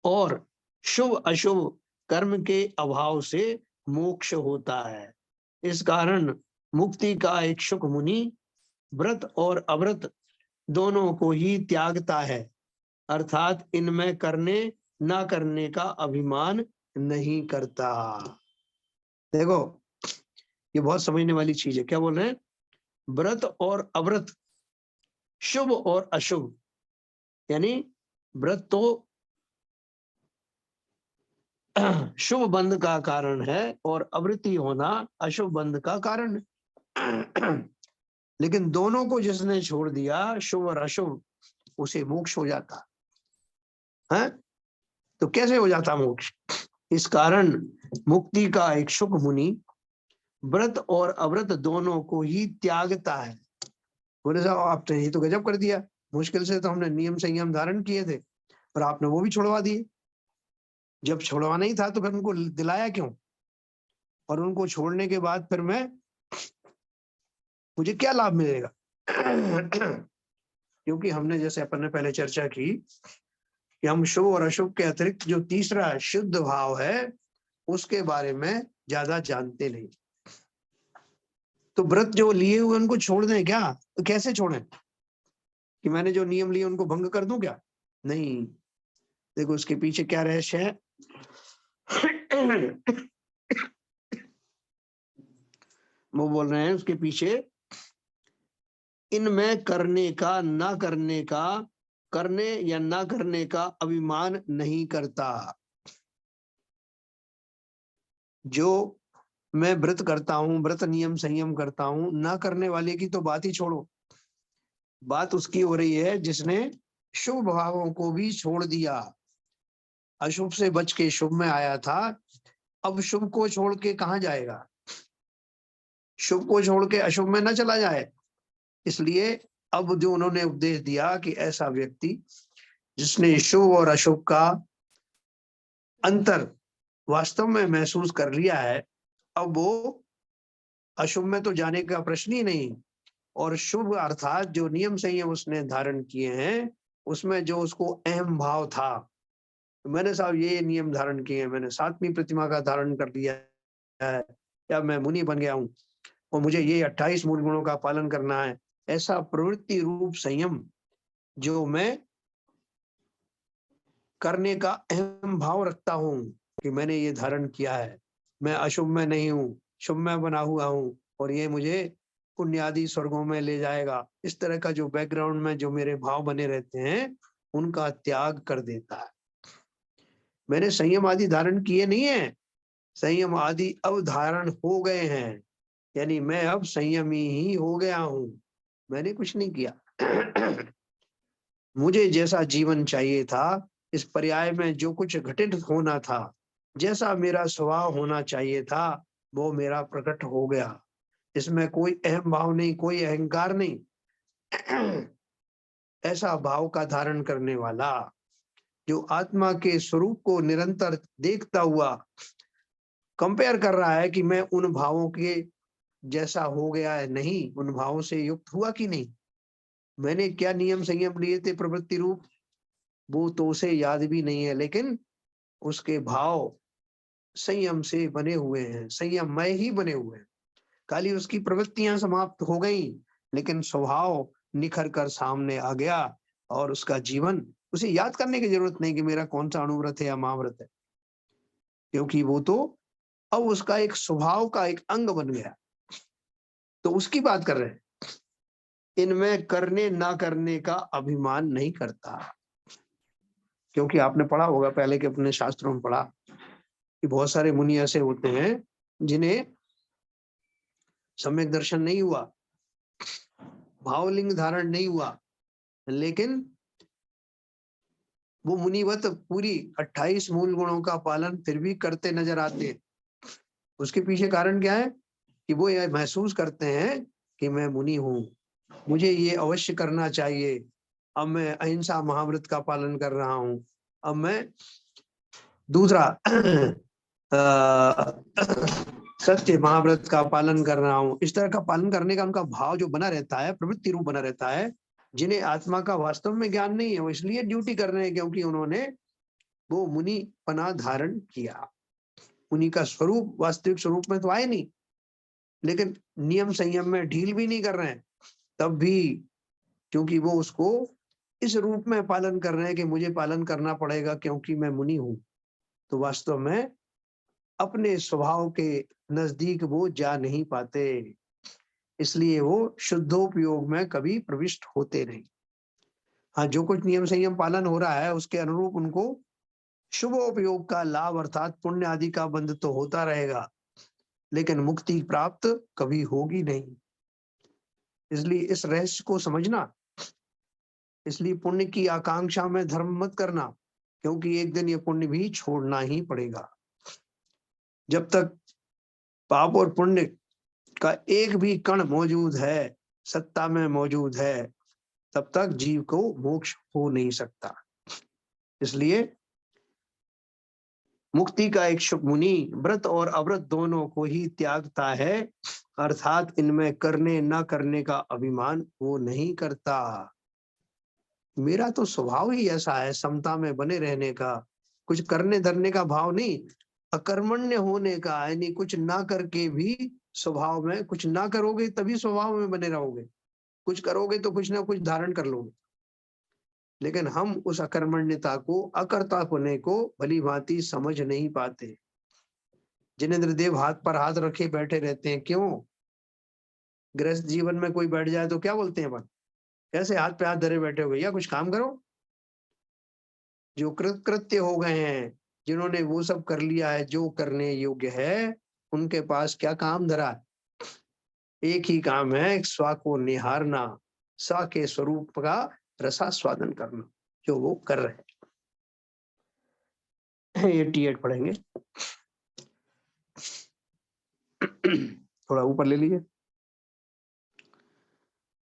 S1: और शुभ अशुभ कर्म के अभाव से मोक्ष होता है। इस कारण मुक्ति का इच्छुक मुनि व्रत और अव्रत दोनों को ही त्यागता है, अर्थात इनमें करने ना करने का अभिमान नहीं करता। देखो ये बहुत समझने वाली चीज है। क्या बोल रहे हैं? व्रत और अव्रत, शुभ और अशुभ, यानी व्रत तो शुभ बंध का कारण है और अवृत्ति होना अशुभ बंध का कारण है। लेकिन दोनों को जिसने छोड़ दिया, शुभ और अशुभ, उसे मोक्ष हो जाता है। तो कैसे हो जाता मोक्ष? इस कारण मुक्ति का इच्छुक मुनि व्रत और अव्रत दोनों को ही त्यागता है। बोले साहब आपने ये तो गजब कर दिया, मुश्किल से तो हमने नियम संयम धारण किए थे और आपने वो भी छुड़वा दिए। जब छुड़वाना ही था तो फिर उनको दिलाया क्यों? और उनको छोड़ने के बाद फिर मुझे क्या लाभ मिलेगा? क्योंकि हमने, जैसे अपन ने पहले चर्चा की, कि हम शुभ और अशुभ के अतिरिक्त जो तीसरा शुद्ध भाव है उसके बारे में ज्यादा जानते नहीं। तो व्रत जो लिए हुए उनको छोड़ दें क्या? तो कैसे छोड़ें? कि मैंने जो नियम लिए उनको भंग कर दूं क्या? नहीं। देखो उसके पीछे क्या रहस्य है। वो बोल रहे हैं उसके पीछे, इनमें करने का ना करने का, करने या ना करने का अभिमान नहीं करता। जो मैं व्रत करता हूं, व्रत नियम संयम करता हूं, ना करने वाले की तो बात ही छोड़ो। बात उसकी हो रही है जिसने शुभ भावों को भी छोड़ दिया, अशुभ से बच के शुभ में आया था, अब शुभ को छोड़ के कहां जाएगा? शुभ को छोड़ के अशुभ में न चला जाए। इसलिए अब जो उन्होंने उपदेश दिया कि ऐसा व्यक्ति जिसने शुभ और अशुभ का अंतर वास्तव में महसूस कर लिया है, अब वो अशुभ में तो जाने का प्रश्न ही नहीं, और शुभ अर्थात जो नियम संयम उसने धारण किए हैं उसमें जो उसको अहम भाव था, मैंने साहब ये नियम धारण किए हैं, मैंने 7वीं प्रतिमा का धारण कर लिया है, या मैं मुनि बन गया हूं और मुझे ये 28 मूल गुणों का पालन करना है, ऐसा प्रवृत्ति रूप संयम जो मैं करने का अहम भाव रखता हूं कि मैंने ये धारण किया है, मैं अशुभ में नहीं हूं, शुभ में बना हुआ हूं, और ये मुझे पुण्य आदि स्वर्गों में ले जाएगा, इस तरह का जो बैकग्राउंड में जो मेरे भाव बने रहते हैं उनका त्याग कर देता है। मैंने संयम आदि धारण किए नहीं है, संयम आदि अब धारण हो गए हैं, यानी मैं अब संयमी ही हो गया हूं, मैंने कुछ नहीं किया। मुझे जैसा जीवन चाहिए था, इस पर्याय में जो कुछ घटित होना था, जैसा मेरा स्वभाव होना चाहिए था, वो मेरा प्रकट हो गया। इसमें कोई अहम भाव नहीं, कोई अहंकार नहीं। ऐसा भाव का धारण करने वाला जो आत्मा के स्वरूप को निरंतर देखता हुआ कंपेयर कर रहा है कि मैं उन भावों के जैसा हो गया है, नहीं, उन भावों से युक्त हुआ कि नहीं, मैंने क्या नियम संयम लिए थे प्रवृत्ति रूप, वो तो उसे याद भी नहीं है, लेकिन उसके भाव संयम से बने हुए हैं, संयममय ही बने हुए हैं। खाली उसकी प्रवृत्तियां समाप्त हो गई, लेकिन स्वभाव निखर कर सामने आ गया, और उसका जीवन, उसे याद करने की जरूरत नहीं कि मेरा कौन सा अणुव्रत है या महाव्रत है, क्योंकि वो तो अब उसका एक स्वभाव का एक अंग बन गया। तो उसकी बात कर रहे हैं, इनमें करने ना करने का अभिमान नहीं करता। क्योंकि आपने पढ़ा होगा पहले के अपने शास्त्रों में पढ़ा कि बहुत सारे मुनि ऐसे होते हैं जिन्हें सम्यक दर्शन नहीं हुआ, भावलिंग धारण नहीं हुआ, लेकिन वो मुनिवत पूरी 28 मूल गुणों का पालन फिर भी करते नजर आते हैं। उसके पीछे कारण क्या है कि वो यह महसूस करते हैं कि मैं मुनि हूं, मुझे ये अवश्य करना चाहिए। अब मैं अहिंसा महाव्रत का पालन कर रहा हूं, अब मैं दूसरा सत्य महाव्रत का पालन कर रहा हूं। इस तरह का पालन करने का उनका भाव जो बना रहता है, प्रवृत्ति रूप बना रहता है। जिन्हें आत्मा का वास्तव में ज्ञान नहीं है, वो इसलिए ड्यूटी कर रहे हैं क्योंकि उन्होंने वो मुनि पना धारण किया। मुनि का स्वरूप वास्तविक स्वरूप में तो आए नहीं, लेकिन नियम संयम में ढील भी नहीं कर रहे हैं, तब भी क्योंकि वो उसको इस रूप में पालन कर रहे हैं कि मुझे पालन करना पड़ेगा क्योंकि मैं मुनि हूं। तो वास्तव में अपने स्वभाव के नजदीक वो जा नहीं पाते, इसलिए वो शुद्धोपयोग में कभी प्रविष्ट होते नहीं। हाँ, जो कुछ नियम संयम पालन हो रहा है उसके अनुरूप उनको शुभोपयोग का लाभ अर्थात पुण्य आदि का बंध तो होता रहेगा, लेकिन मुक्ति प्राप्त कभी होगी नहीं। इसलिए इस रहस्य को समझना, इसलिए पुण्य की आकांक्षा में धर्म मत करना, क्योंकि एक दिन ये पुण्य भी छोड़ना ही पड़ेगा। जब तक पाप और पुण्य का एक भी कण मौजूद है, सत्ता में मौजूद है, तब तक जीव को मोक्ष हो नहीं सकता। इसलिए मुक्ति का इच्छुक मुनि व्रत और अव्रत दोनों को ही त्यागता है, अर्थात इनमें करने न करने का अभिमान वो नहीं करता। मेरा तो स्वभाव ही ऐसा है समता में बने रहने का, कुछ करने धरने का भाव नहीं, अकर्मण्य होने का, यानी कुछ ना करके भी स्वभाव में, कुछ ना करोगे तभी स्वभाव में बने रहोगे, कुछ करोगे तो कुछ ना कुछ धारण कर लोगे। लेकिन हम उस अकर्मण्यता को, अकर्ता होने को भली भांति समझ नहीं पाते। जिनेंद्र देव हाथ पर हाथ रखे बैठे रहते हैं, क्यों? गृहस्थ जीवन में कोई बैठ जाए तो क्या बोलते हैं अपन, कैसे हाथ पे हाथ धरे बैठे हो भैया, कुछ काम करो। जो कृत्य हो गए हैं, जिन्होंने वो सब कर लिया है जो करने योग्य है, उनके पास क्या काम धरा है? एक ही काम है, स्व को निहारना, स्व के स्वरूप का रसास्वादन करना, जो वो कर रहे हैं। 88 पढ़ेंगे। थोड़ा ऊपर ले लीजिए।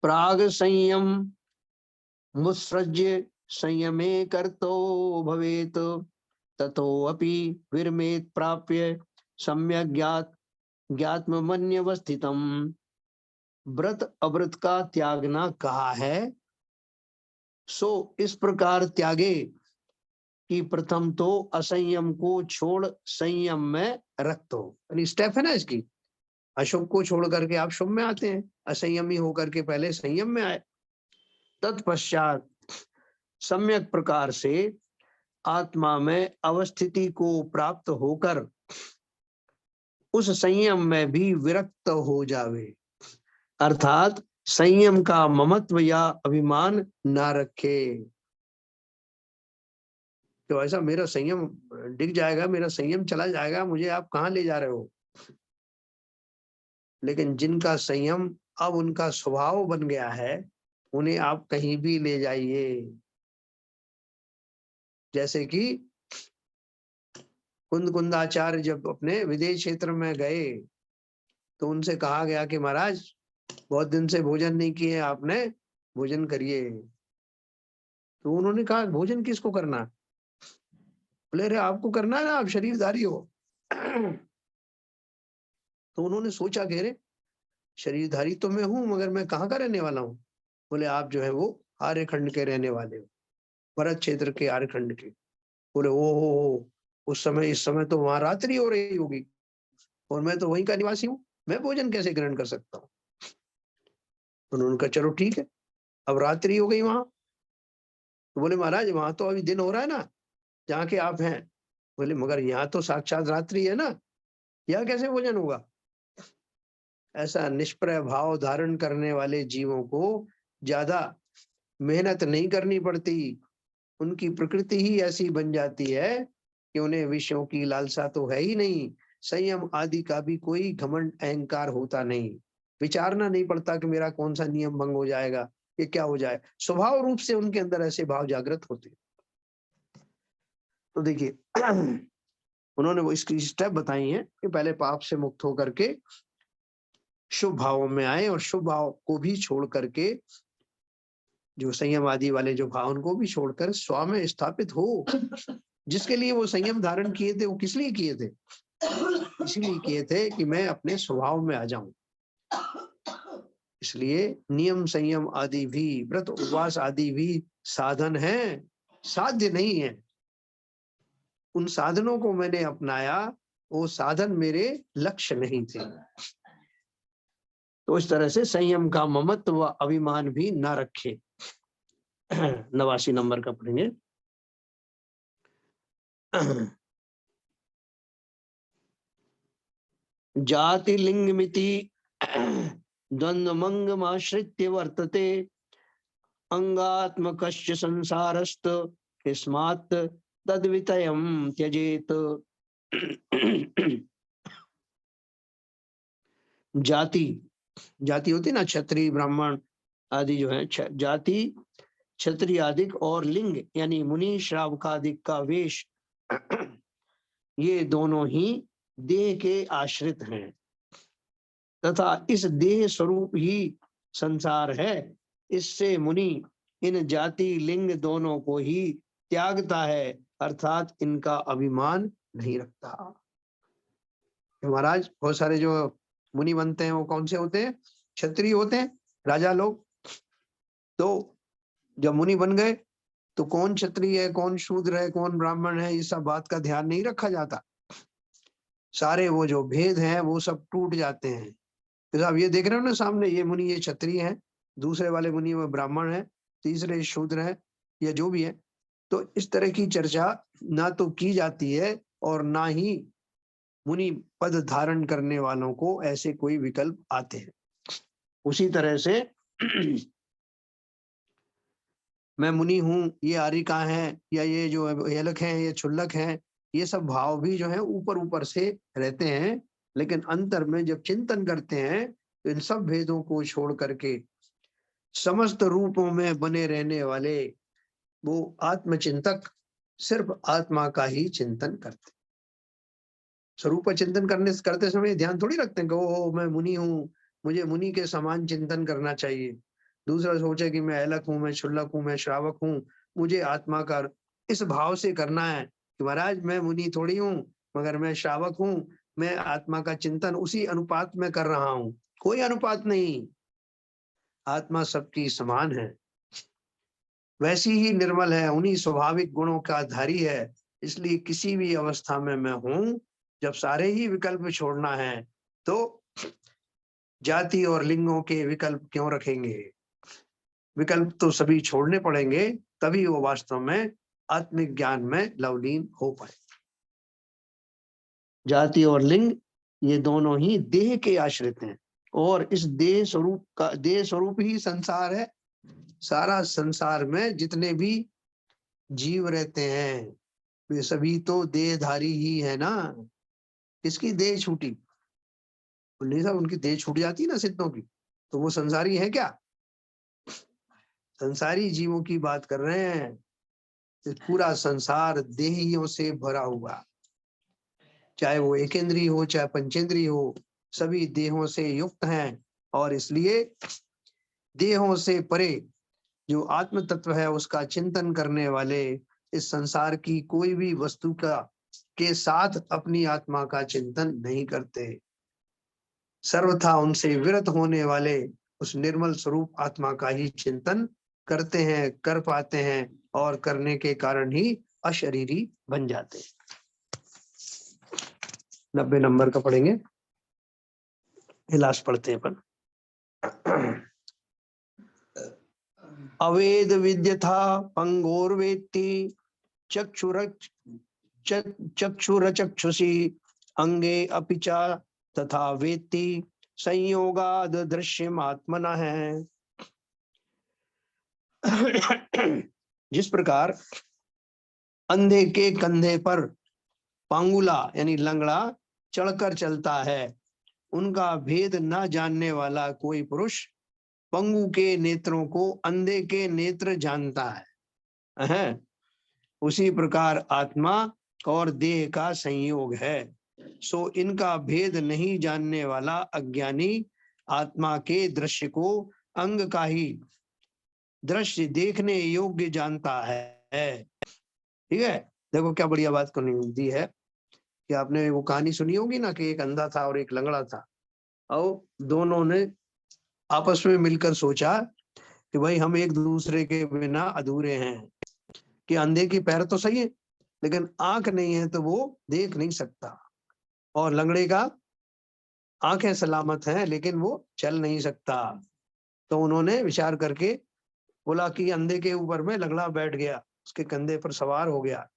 S1: प्राग संयम मुत्सृज्य संयमे कर्तो भवेत, ततो अपि विरमेत प्राप्य सम्यक ज्ञात्मन्यवस्थितम। व्रत अव्रत का त्यागना कहा है, सो इस प्रकार त्यागे कि प्रथम तो असंयम को छोड़ संयम में रख दो। यानी स्टेप है ना इसकी, अशुभ को छोड़ करके आप शुभ में आते हैं, असंयमी होकर के पहले संयम में आए। तत्पश्चात सम्यक प्रकार से आत्मा में अवस्थिति को प्राप्त होकर उस संयम में भी विरक्त हो जावे, अर्थात संयम का ममत्व या अभिमान ना रखे। तो ऐसा मेरा संयम डिग जाएगा, मेरा संयम चला जाएगा, मुझे आप कहाँ ले जा रहे हो? लेकिन जिनका संयम अब उनका स्वभाव बन गया है, उन्हें आप कहीं भी ले जाइए। जैसे कि कुंदाचार्य जब अपने विदेश क्षेत्र में गए तो उनसे कहा गया कि महाराज बहुत दिन से भोजन नहीं किए आपने, भोजन करिए। तो उन्होंने कहा भोजन किसको करना है? बोले अरे आपको करना है ना, आप शरीरधारी हो। तो उन्होंने सोचा कि अरे शरीरधारी तो मैं हूं, मगर मैं कहाँ का रहने वाला हूँ? बोले आप जो है वो आर्यखंड के रहने वाले हो, भरत क्षेत्र के आर्यखंड के। बोले ओ उस समय, इस समय तो वहां रात्रि हो रही होगी और मैं तो वहीं का निवासी हूँ, मैं भोजन कैसे ग्रहण कर सकता हूँ? उन्होंने कहा चलो ठीक है, अब रात्रि हो गई वहां। तो बोले महाराज वहां तो अभी दिन हो रहा है ना, जहाँ के आप हैं। बोले मगर यहाँ तो साक्षात रात्रि है ना, यहाँ कैसे भोजन होगा? ऐसा निष्प्रय भाव धारण करने वाले जीवों को ज्यादा मेहनत नहीं करनी पड़ती, उनकी प्रकृति ही ऐसी बन जाती है कि उन्हें विषयों की लालसा तो है ही नहीं, संयम आदि का भी कोई घमंड अहंकार होता नहीं, विचारना नहीं पड़ता कि मेरा कौन सा नियम भंग हो जाएगा, ये क्या हो जाए। स्वभाव रूप से उनके अंदर ऐसे भाव जागृत होते हैं। तो देखिए उन्होंने वो इसकी स्टेप बताई है कि पहले पाप से मुक्त होकर के शुभ भावों में आए और शुभ भाव को भी छोड़ करके जो संयम आदि वाले जो भाव उनको भी छोड़कर स्व में स्थापित हो। जिसके लिए वो संयम धारण किए थे वो किस लिए किए थे? इसलिए किए थे कि मैं अपने स्वभाव में आ जाऊं। इसलिए नियम संयम आदि भी, व्रत उपवास आदि भी साधन हैं, साध्य नहीं है। उन साधनों को मैंने अपनाया, वो साधन मेरे लक्ष्य नहीं थे। तो इस तरह से संयम का ममत्व व अभिमान भी न रखे। 89 नंबर का पढ़ेंगे। जाति लिंग मिति द्वंद्वमंगमाश्रित्य वर्तते अंगात्मकश्च संसारस्त किस्मात् तद्वितयं त्यजेत। जाति, जाति होती ना क्षत्रिय ब्राह्मण आदि जो है, जाति क्षत्रिय आदिक और लिंग यानी मुनि श्रावकादिक का वेश, ये दोनों ही देह के आश्रित हैं तथा इस देह स्वरूप ही संसार है। इससे मुनि इन जाति लिंग दोनों को ही त्यागता है, अर्थात इनका अभिमान नहीं रखता। महाराज बहुत सारे जो मुनि बनते हैं वो कौन से होते हैं? क्षत्रिय होते हैं, राजा लोग। तो जब मुनि बन गए तो कौन क्षत्रिय है, कौन शूद्र है, कौन ब्राह्मण है, ये सब बात का ध्यान नहीं रखा जाता। सारे वो जो भेद हैं वो सब टूट जाते हैं। तो आप ये देख रहे हो ना सामने, ये मुनि ये क्षत्रिय है, दूसरे वाले मुनि वो ब्राह्मण है, तीसरे शूद्र है, या जो भी है। तो इस तरह की चर्चा ना तो की जाती है और ना ही मुनि पद धारण करने वालों को ऐसे कोई विकल्प आते हैं। उसी तरह से मैं मुनि हूं, ये आर्यिका है, या ये जो हेलक है, ये क्षुल्लक है, ये सब भाव भी जो है ऊपर ऊपर से रहते हैं, लेकिन अंतर में जब चिंतन करते हैं तो इन सब भेदों को छोड़ करके समस्त रूपों में बने रहने वाले वो आत्मचिंतक सिर्फ आत्मा का ही चिंतन करते। स्वरूप चिंतन करते समय ध्यान थोड़ी रखते हैं कि ओ मैं मुनि हूँ, मुझे मुनि के समान चिंतन करना चाहिए। दूसरा सोचे कि मैं हेलक हूँ, मैं क्षुल्लक हूँ, मैं श्रावक हूँ, मुझे आत्मा का इस भाव से करना है कि महाराज मैं मुनि थोड़ी हूँ, मगर मैं श्रावक हूँ, मैं आत्मा का चिंतन उसी अनुपात में कर रहा हूँ। कोई अनुपात नहीं, आत्मा सबकी समान है, वैसी ही निर्मल है, उन्हीं स्वाभाविक गुणों का धारी है। इसलिए किसी भी अवस्था में मैं हूं, जब सारे ही विकल्प छोड़ना है तो जाति और लिंगों के विकल्प क्यों रखेंगे? विकल्प तो सभी छोड़ने पड़ेंगे, तभी वो वास्तव में आत्मिक ज्ञान में लवलीन हो पाए। जाति और लिंग ये दोनों ही देह के आश्रित हैं और इस देह स्वरूप ही संसार है। सारा संसार में जितने भी जीव रहते हैं वे सभी तो देहधारी ही है ना। किसकी देह छूटी? नहीं साहब, उनकी देह छूट जाती ना सिद्धों की, तो वो संसारी है क्या? संसारी जीवों की बात कर रहे हैं। पूरा संसार देहियों से भरा हुआ, चाहे वो एकेंद्रीय हो चाहे पंचेंद्रीय हो, सभी देहों से युक्त हैं, और इसलिए देहों से परे जो आत्म तत्व है उसका चिंतन करने वाले इस संसार की कोई भी वस्तु का के साथ अपनी आत्मा का चिंतन नहीं करते। सर्वथा उनसे विरत होने वाले उस निर्मल स्वरूप आत्मा का ही चिंतन करते हैं, कर पाते हैं, और करने के कारण ही अशरीरी बन जाते हैं। 90 नंबर का पढ़ेंगे, लास्ट पढ़ते हैं अपन। अवेद विद्यथा पंगोर्वेत्ति चक्षुरचक्षुषी अंगे अपि च तथा वेत्ति संयोगाद दृश्यमात्मनः। जिस प्रकार अंधे के कंधे पर पांगुला यानी लंगड़ा चढ़कर चलता है, उनका भेद न जानने वाला कोई पुरुष पंगु के नेत्रों को अंधे के नेत्र जानता है, उसी प्रकार आत्मा और देह का संयोग है। सो इनका भेद नहीं जानने वाला अज्ञानी आत्मा के दृश्य को अंग का ही दृश्य देखने योग्य जानता है। ठीक है, देखो क्या बढ़िया बात करनी दी है कि आपने वो कहानी सुनी होगी ना कि एक अंधा था और एक लंगड़ा था, और दोनों ने आपस में मिलकर सोचा कि भाई हम एक दूसरे के बिना अधूरे हैं, कि अंधे की पैर तो सही है लेकिन आंख नहीं है तो वो देख नहीं सकता, और लंगड़े का आंखें सलामत हैं लेकिन वो चल नहीं सकता। तो उन्होंने विचार करके बोला कि अंधे के ऊपर में लंगड़ा बैठ गया, उसके कंधे पर सवार हो गया,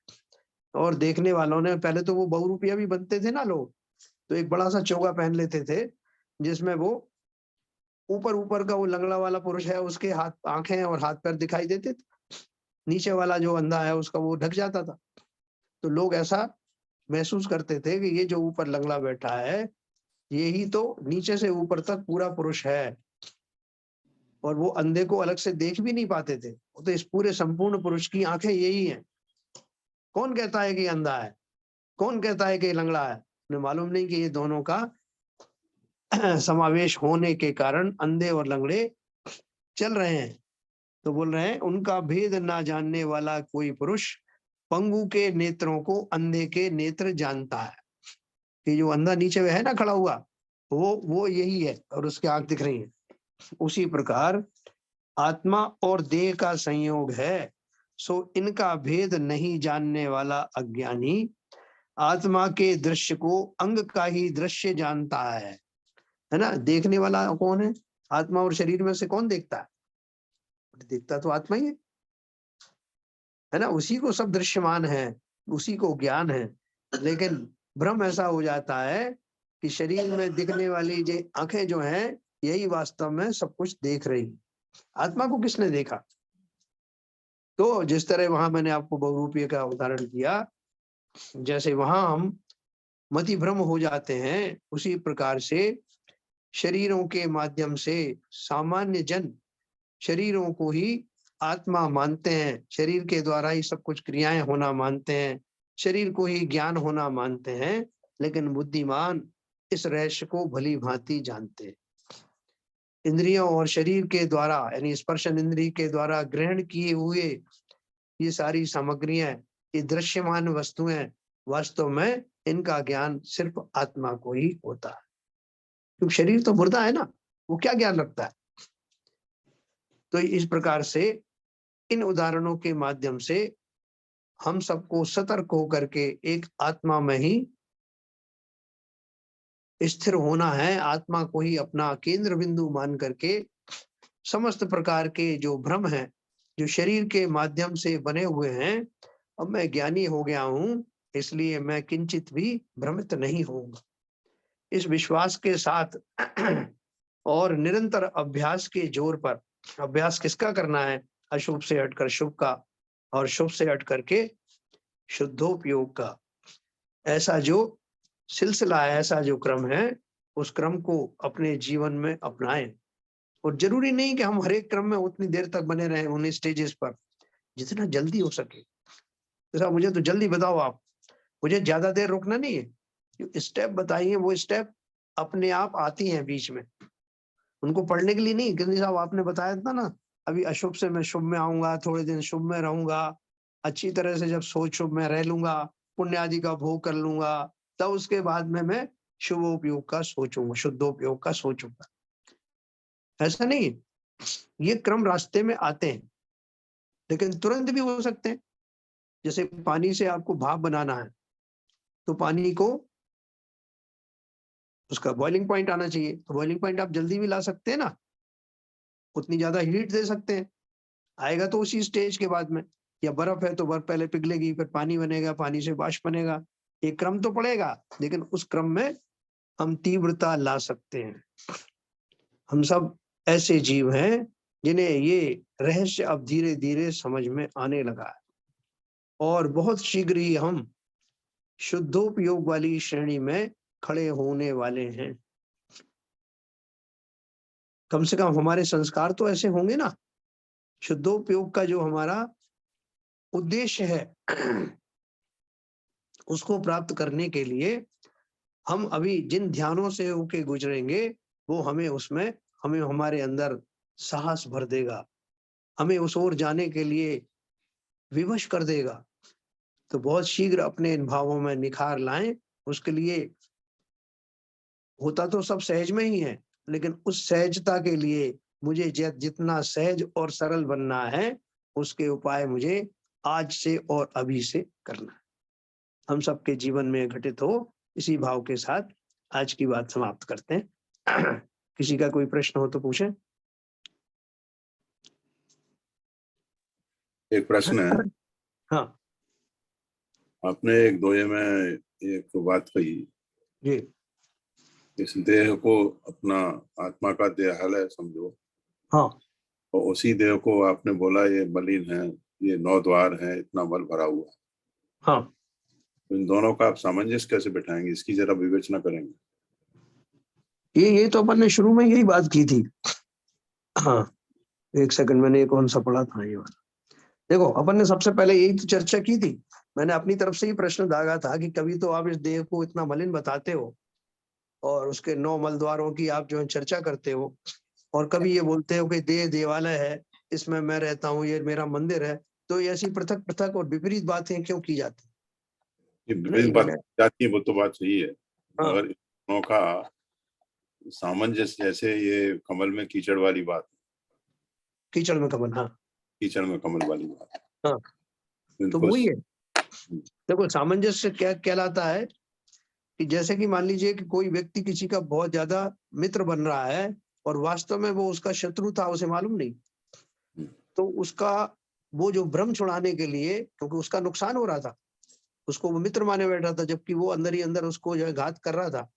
S1: और देखने वालों ने, पहले तो वो बहुरूपिया भी बनते थे ना लोग, तो एक बड़ा सा चोगा पहन लेते थे जिसमें वो ऊपर का वो लंगड़ा वाला पुरुष है उसके हाथ आंखें और हाथ पैर दिखाई देते थे, नीचे वाला जो अंधा है उसका वो ढक जाता था। तो लोग ऐसा महसूस करते थे कि ये जो ऊपर लंगड़ा बैठा है यही तो नीचे से ऊपर तक पूरा पुरुष है, और वो अंधे को अलग से देख भी नहीं पाते थे। तो इस पूरे संपूर्ण पुरुष की आंखें यही हैं। कौन कहता है कि अंधा है, कौन कहता है कि लंगड़ा है? उन्हें मालूम नहीं कि ये दोनों का समावेश होने के कारण अंधे और लंगड़े चल रहे हैं। तो बोल रहे हैं उनका भेद ना जानने वाला कोई पुरुष पंगु के नेत्रों को अंधे के नेत्र जानता है। कि जो अंधा नीचे है ना खड़ा हुआ, वो यही है और उसकी आंख दिख रही है। उसी प्रकार आत्मा और देह का संयोग है, सो इनका भेद नहीं जानने वाला अज्ञानी आत्मा के दृश्य को अंग का ही दृश्य जानता है ना। देखने वाला कौन है? आत्मा और शरीर में से कौन देखता है? देखता तो आत्मा ही है ना, उसी को सब दृश्यमान है, उसी को ज्ञान है। लेकिन भ्रम ऐसा हो जाता है कि शरीर में दिखने वाली जो आंखें जो हैं यही वास्तव में सब कुछ देख रही। आत्मा को किसने देखा? तो जिस तरह वहां मैंने आपको बहुरूपीय का उदाहरण किया, जैसे वहां हम मति भ्रम हो जाते हैं, उसी प्रकार से शरीरों के माध्यम से सामान्य जन शरीरों को ही आत्मा मानते हैं, शरीर के द्वारा ही सब कुछ क्रियाएं होना मानते हैं, शरीर को ही ज्ञान होना मानते हैं। लेकिन बुद्धिमान इस रहस्य को भली भांति जानते हैं। इंद्रियों और शरीर के द्वारा यानी स्पर्शन इंद्रिय के द्वारा ग्रहण किए हुए ये सारी सामग्रियां, ये दृश्यमान वस्तुएं, वास्तव में इनका ज्ञान सिर्फ आत्मा को ही होता है। क्योंकि शरीर तो मुर्दा है ना, वो क्या ज्ञान रखता है? तो इस प्रकार से इन उदाहरणों के माध्यम से हम सबको सतर्क होकर के एक आत्मा में ही स्थिर होना है, आत्मा को ही अपना केंद्र बिंदु मान करके समस्त प्रकार के जो भ्रम है, जो शरीर के माध्यम से बने हुए हैं, अब मैं ज्ञानी हो गया हूं इसलिए मैं किंचित भी भ्रमित नहीं होऊंगा। इस विश्वास के साथ और निरंतर अभ्यास के जोर पर, अभ्यास किसका करना है? अशुभ से हटकर शुभ का और शुभ से हट करके शुद्धोपयोग का। ऐसा जो सिलसिला है, ऐसा जो क्रम है, उस क्रम को अपने जीवन में अपनाएं। और जरूरी नहीं कि हम हर एक क्रम में उतनी देर तक बने रहें, उन स्टेजेस पर, जितना जल्दी हो सके। जैसा मुझे तो जल्दी बताओ आप, मुझे ज्यादा देर रुकना नहीं है, जो स्टेप बताई हैं वो स्टेप अपने आप आती हैं बीच में, उनको पढ़ने के लिए नहीं। क्योंकि साहब आपने बताया था ना, अभी अशुभ से मैं शुभ में आऊंगा, थोड़े दिन शुभ में रहूंगा, अच्छी तरह से जब सोच शुभ में रह लूंगा, पुण्य आदि का भोग कर लूंगा, तब उसके बाद में मैं शुभोपयोग का सोचूंगा, शुद्धोपयोग का सोचूंगा। ऐसा नहीं है, ये क्रम रास्ते में आते हैं, लेकिन तुरंत भी हो सकते हैं। जैसे पानी से आपको भाप बनाना है, तो पानी को उसका बॉइलिंग पॉइंट आना चाहिए, तो बॉइलिंग पॉइंट आप जल्दी भी ला सकते हैं ना, उतनी ज्यादा हीट दे सकते हैं, आएगा तो उसी स्टेज के बाद में। या बर्फ है तो बर्फ पहले पिघलेगी, फिर पानी बनेगा, पानी से वाष्प बनेगा, एक क्रम तो पड़ेगा, लेकिन उस क्रम में हम तीव्रता ला सकते हैं। हम सब ऐसे जीव हैं जिन्हें ये रहस्य अब धीरे धीरे समझ में आने लगा है, और बहुत शीघ्र ही हम शुद्धोपयोग वाली श्रेणी में खड़े होने वाले हैं। कम से कम हमारे संस्कार तो ऐसे होंगे ना। शुद्धोपयोग का जो हमारा उद्देश्य है उसको प्राप्त करने के लिए हम अभी जिन ध्यानों से होके गुजरेंगे, वो हमें उसमें, हमें हमारे अंदर साहस भर देगा, हमें उस ओर जाने के लिए विवश कर देगा। तो बहुत शीघ्र अपने इन भावों में निखार लाएं। उसके लिए होता तो सब सहज में ही है, लेकिन उस सहजता के लिए मुझे जितना सहज और सरल बनना है, उसके उपाय मुझे आज से और अभी से करना है। हम सबके जीवन में घटित हो, इसी भाव के साथ आज की बात समाप्त करते हैं। किसी का कोई प्रश्न हो तो पूछें।
S3: एक प्रश्न है।
S1: हाँ
S3: आपने एक दोहे में एक बात कही,
S1: जी।
S3: इस देह को अपना आत्मा का देहालय समझो,
S1: हाँ
S3: और उसी देह को आपने बोला ये मलिन है, ये 9 द्वार है, इतना मल भरा हुआ है।
S1: हाँ,
S3: तो इन दोनों का आप सामंजस्य कैसे बिठाएंगे, इसकी जरा विवेचना करेंगे।
S1: ये तो अपन ने शुरू में यही बात की थी। हाँ, एक सेकंड, मैंने ये कौन सा पढ़ा था ये वाला। देखो, अपन ने सबसे पहले यही तो चर्चा की थी। मैंने अपनी तरफ से ही प्रश्न दागा था कि कभी तो आप इस देह को इतना मलिन बताते हो, और उसके 9 मल द्वारों की आप जो है चर्चा करते हो, और कभी ये बोलते हो कि देह देवालय है, इसमें मैं रहता हूँ, ये मेरा मंदिर है। तो ये ऐसी पृथक पृथक और विपरीत बातें क्यों की जाती?
S3: ये
S1: नहीं,
S3: विभिन्न बात
S1: मैंने,
S3: जाती है, वो तो बात सही है,
S1: हाँ,
S3: मगर इन दोनों का सामंजस्य, जैसे ये कमल में कीचड़ वाली बात,
S1: कीचड़ में कमल, हाँ
S3: कीचड़ में कमल वाली बात,
S1: हाँ, तो
S3: इनको
S1: वही है। देखो, सामंजस्य क्या कहलाता है कि जैसे कि मान लीजिए कि कोई व्यक्ति किसी का बहुत ज्यादा मित्र बन रहा है, और वास्तव में वो उसका शत्रु था, उसे मालूम नहीं, तो उसका वो जो भ्रम छुड़ाने के लिए, क्योंकि उसका नुकसान हो रहा था, उसको वो मित्र माने बैठा था, जबकि वो अंदर ही अंदर उसको जो है घात कर रहा था,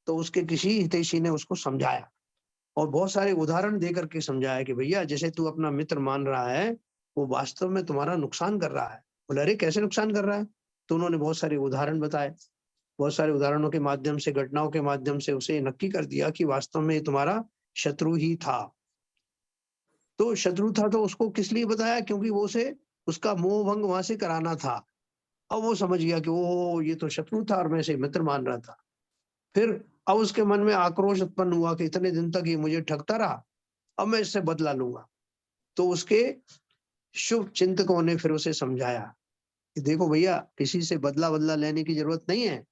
S1: तो उसके किसी हितैषी ने उसको समझाया, और बहुत सारे उदाहरण दे करके समझाया कि भैया जैसे तू अपना मित्र मान रहा है, वो वास्तव में तुम्हारा नुकसान कर रहा है। बोले, अरे कैसे नुकसान कर रहा है? तो उन्होंने बहुत सारे उदाहरण बताए, बहुत सारे उदाहरणों के माध्यम से, घटनाओं के माध्यम से उसे नक्की कर दिया कि वास्तव में ये तुम्हारा शत्रु ही था। तो शत्रु था तो उसको किस लिए बताया? क्योंकि वो उसे उसका मोह भंग वहां से कराना था। अब वो समझ गया कि ओह, ये तो शत्रु था और मैं इसे मित्र मान रहा था। फिर अब उसके मन में आक्रोश उत्पन्न हुआ कि इतने दिन तक ये मुझे ठगता रहा, अब मैं इससे बदला लूंगा। तो उसके शुभ चिंतकों ने फिर उसे समझाया कि देखो भैया, किसी से बदला बदला लेने की जरूरत नहीं है,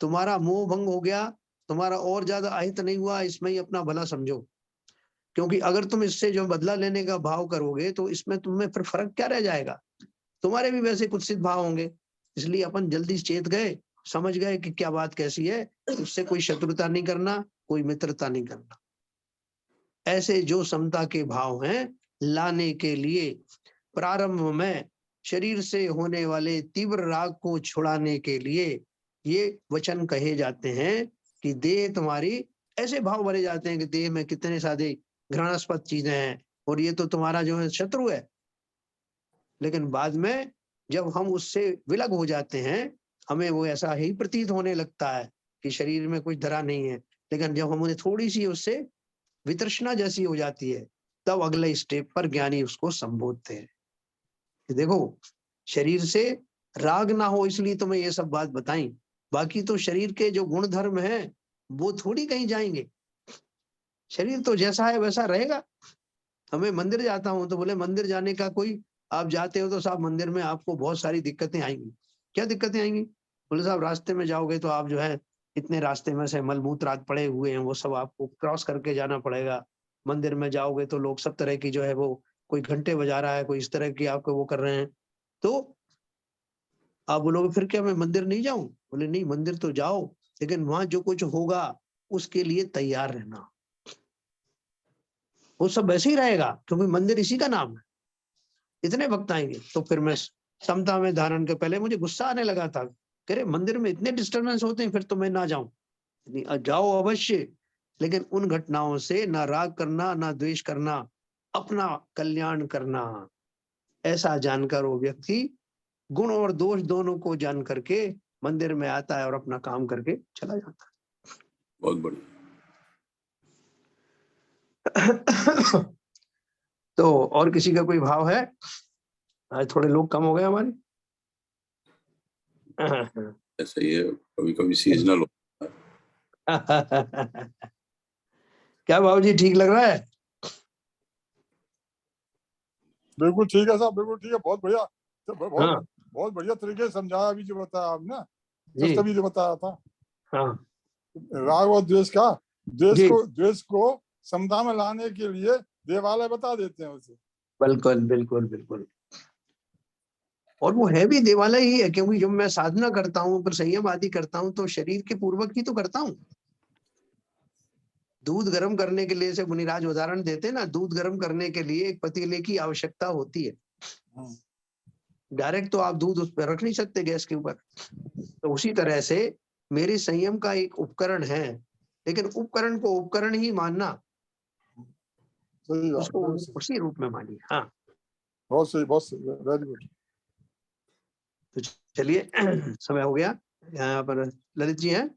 S1: तुम्हारा मोह भंग हो गया, तुम्हारा और ज्यादा अहित नहीं हुआ, इसमें ही अपना भला समझो। क्योंकि अगर तुम इससे जो बदला लेने का भाव करोगे, तो इसमें तुम्हें फिर फर्क क्या रह जाएगा? तुम्हारे भी वैसे कुत्सित भाव होंगे। इसलिए अपन जल्दी चेत गए, समझ गए कि क्या बात कैसी है। उससे कोई शत्रुता नहीं करना, कोई मित्रता नहीं करना। ऐसे जो समता के भाव हैं, लाने के लिए प्रारंभ में शरीर से होने वाले तीव्र राग को छुड़ाने के लिए ये वचन कहे जाते हैं कि देह तुम्हारी, ऐसे भाव भरे जाते हैं कि देह में कितने सारे घृणास्पद चीजें हैं, और ये तो तुम्हारा जो है शत्रु है। लेकिन बाद में जब हम उससे विलग हो जाते हैं, हमें वो ऐसा ही प्रतीत होने लगता है कि शरीर में कुछ धरा नहीं है। लेकिन जब हम उन्हें थोड़ी सी उससे वितृष्णा जैसी हो जाती है, तब अगले स्टेप पर ज्ञानी उसको संबोधते हैं कि देखो, शरीर से राग ना हो, इसलिए तुम्हें ये सब बात बताई, बाकी तो शरीर के जो गुण धर्म है वो थोड़ी कहीं जाएंगे, शरीर तो जैसा है वैसा रहेगा। हमें मंदिर जाता हूँ तो बोले मंदिर जाने का कोई, आप जाते हो तो साहब मंदिर में आपको बहुत सारी दिक्कतें आएंगी। क्या दिक्कतें आएंगी? बोले साहब रास्ते में जाओगे तो आप जो है इतने रास्ते में से मलमूत्र आदि पड़े हुए हैं, वो सब आपको क्रॉस करके जाना पड़ेगा। मंदिर में जाओगे तो लोग सब तरह की जो है वो, कोई घंटे बजा रहा है, कोई इस तरह की आपको वो कर रहे हैं। तो आप बोलोगे फिर क्या मैं मंदिर नहीं जाऊं? बोले नहीं, मंदिर तो जाओ, लेकिन वहां जो कुछ होगा उसके लिए तैयार रहना। वो सब वैसे ही रहेगा क्योंकि मंदिर इसी का नाम है। इतने भक्त आएंगे तो फिर मैं समता में धारण के पहले मुझे गुस्सा आने लगा था, कह रहे मंदिर में इतने डिस्टर्बेंस होते हैं फिर तो मैं ना जाऊं। जाओ अवश्य, लेकिन उन घटनाओं से ना राग करना ना द्वेष करना, अपना कल्याण करना। ऐसा जानकर वो व्यक्ति गुण और दोष दोनों को जान करके मंदिर में आता है और अपना काम करके चला जाता
S3: बहुत बढ़िया।
S1: है। तो और किसी का कोई भाव है? आज थोड़े लोग कम हो गए हमारे।
S3: ऐसा ही है, कभी कभी सीजनल होता है।
S1: क्या बाबू जी, ठीक लग रहा है?
S4: बिल्कुल ठीक है साहब, बिल्कुल ठीक है, बहुत बढ़िया। तो बहुत
S1: हाँ
S4: बहुत बढ़िया तरीके से समझाया अभी जो बताया आपने,
S1: जी,
S4: जस्ट अभी जो बताया था।
S1: हाँ
S4: राग और द्वेष का,
S1: जी,
S4: द्वेष को समता में लाने के लिए देवालय बता देते हैं उसे।
S1: बिल्कुल बिल्कुल बिल्कुल। और वो है भी देवालय ही है, क्योंकि जब मैं साधना करता हूँ पर संयम आदि करता हूँ तो शरीर के पूर्वक ही तो करता हूँ। दूध गर्म करने के लिए से मुनिराज उदाहरण देते हैं ना, दूध गर्म करने के लिए एक पतीले की आवश्यकता होती है। डायरेक्ट तो आप दूध उस पर रख नहीं सकते गैस के ऊपर। तो उसी तरह से मेरे संयम का एक उपकरण है, लेकिन उपकरण को उपकरण ही मानना,
S4: सही बात,
S1: उसको
S4: बिल्कुल सही।
S1: उसी रूप में मानिए। हाँ
S4: बहुत सही, बहुत सही, वेरी गुड।
S1: तो चलिए, समय हो गया। यहाँ पर ललित जी हैं,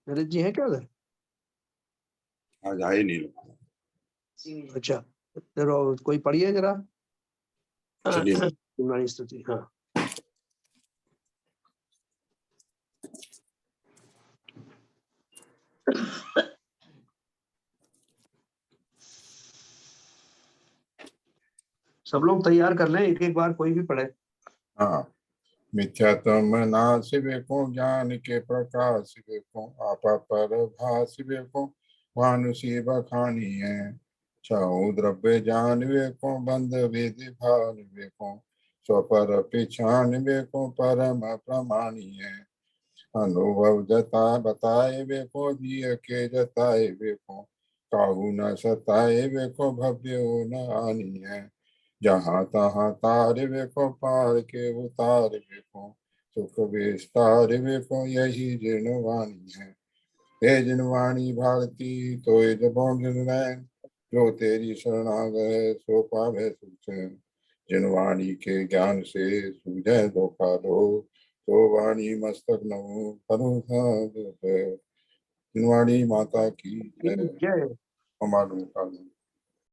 S1: ललित जी हैं क्या उधर?
S3: आज आ ही नहीं रहा।
S1: अच्छा, जरा कोई पढ़िए जरा।
S3: चलिए।
S1: तुम्हारी स्तुति। हाँ सब लोग तैयार कर लें, एक एक बार कोई भी पढ़े।
S3: हाँ, मिथ्यात्म नाश देखो, ज्ञान के प्रकाश देखो, आपा पर भास देखो, भानुषी बखानी है। छाऊ द्रव्य जान वेको, बंद वेद भान वेको, स्वपर पिछान वेको, परम प्रमाणी है। अनुभव जता बताए वेको, दिय के जताए वेको, काहू न सताए वेको, भव्य न आनी है। जहाँ तहाँ तार वेको, पार के उतार वेको, सुख विस्तार वेको, यही जिनवाणी है। हे जिनवाणी भारती, तो जबों जिनलैन, जो तेरी शरणागत सो पावे सुख चैन। जिनवाणी के ज्ञान से सूझे धोखा दो, तो वाणी मस्तक नमो करूँ जिनवाणी माता की जय।
S1: जय।
S3: हमारे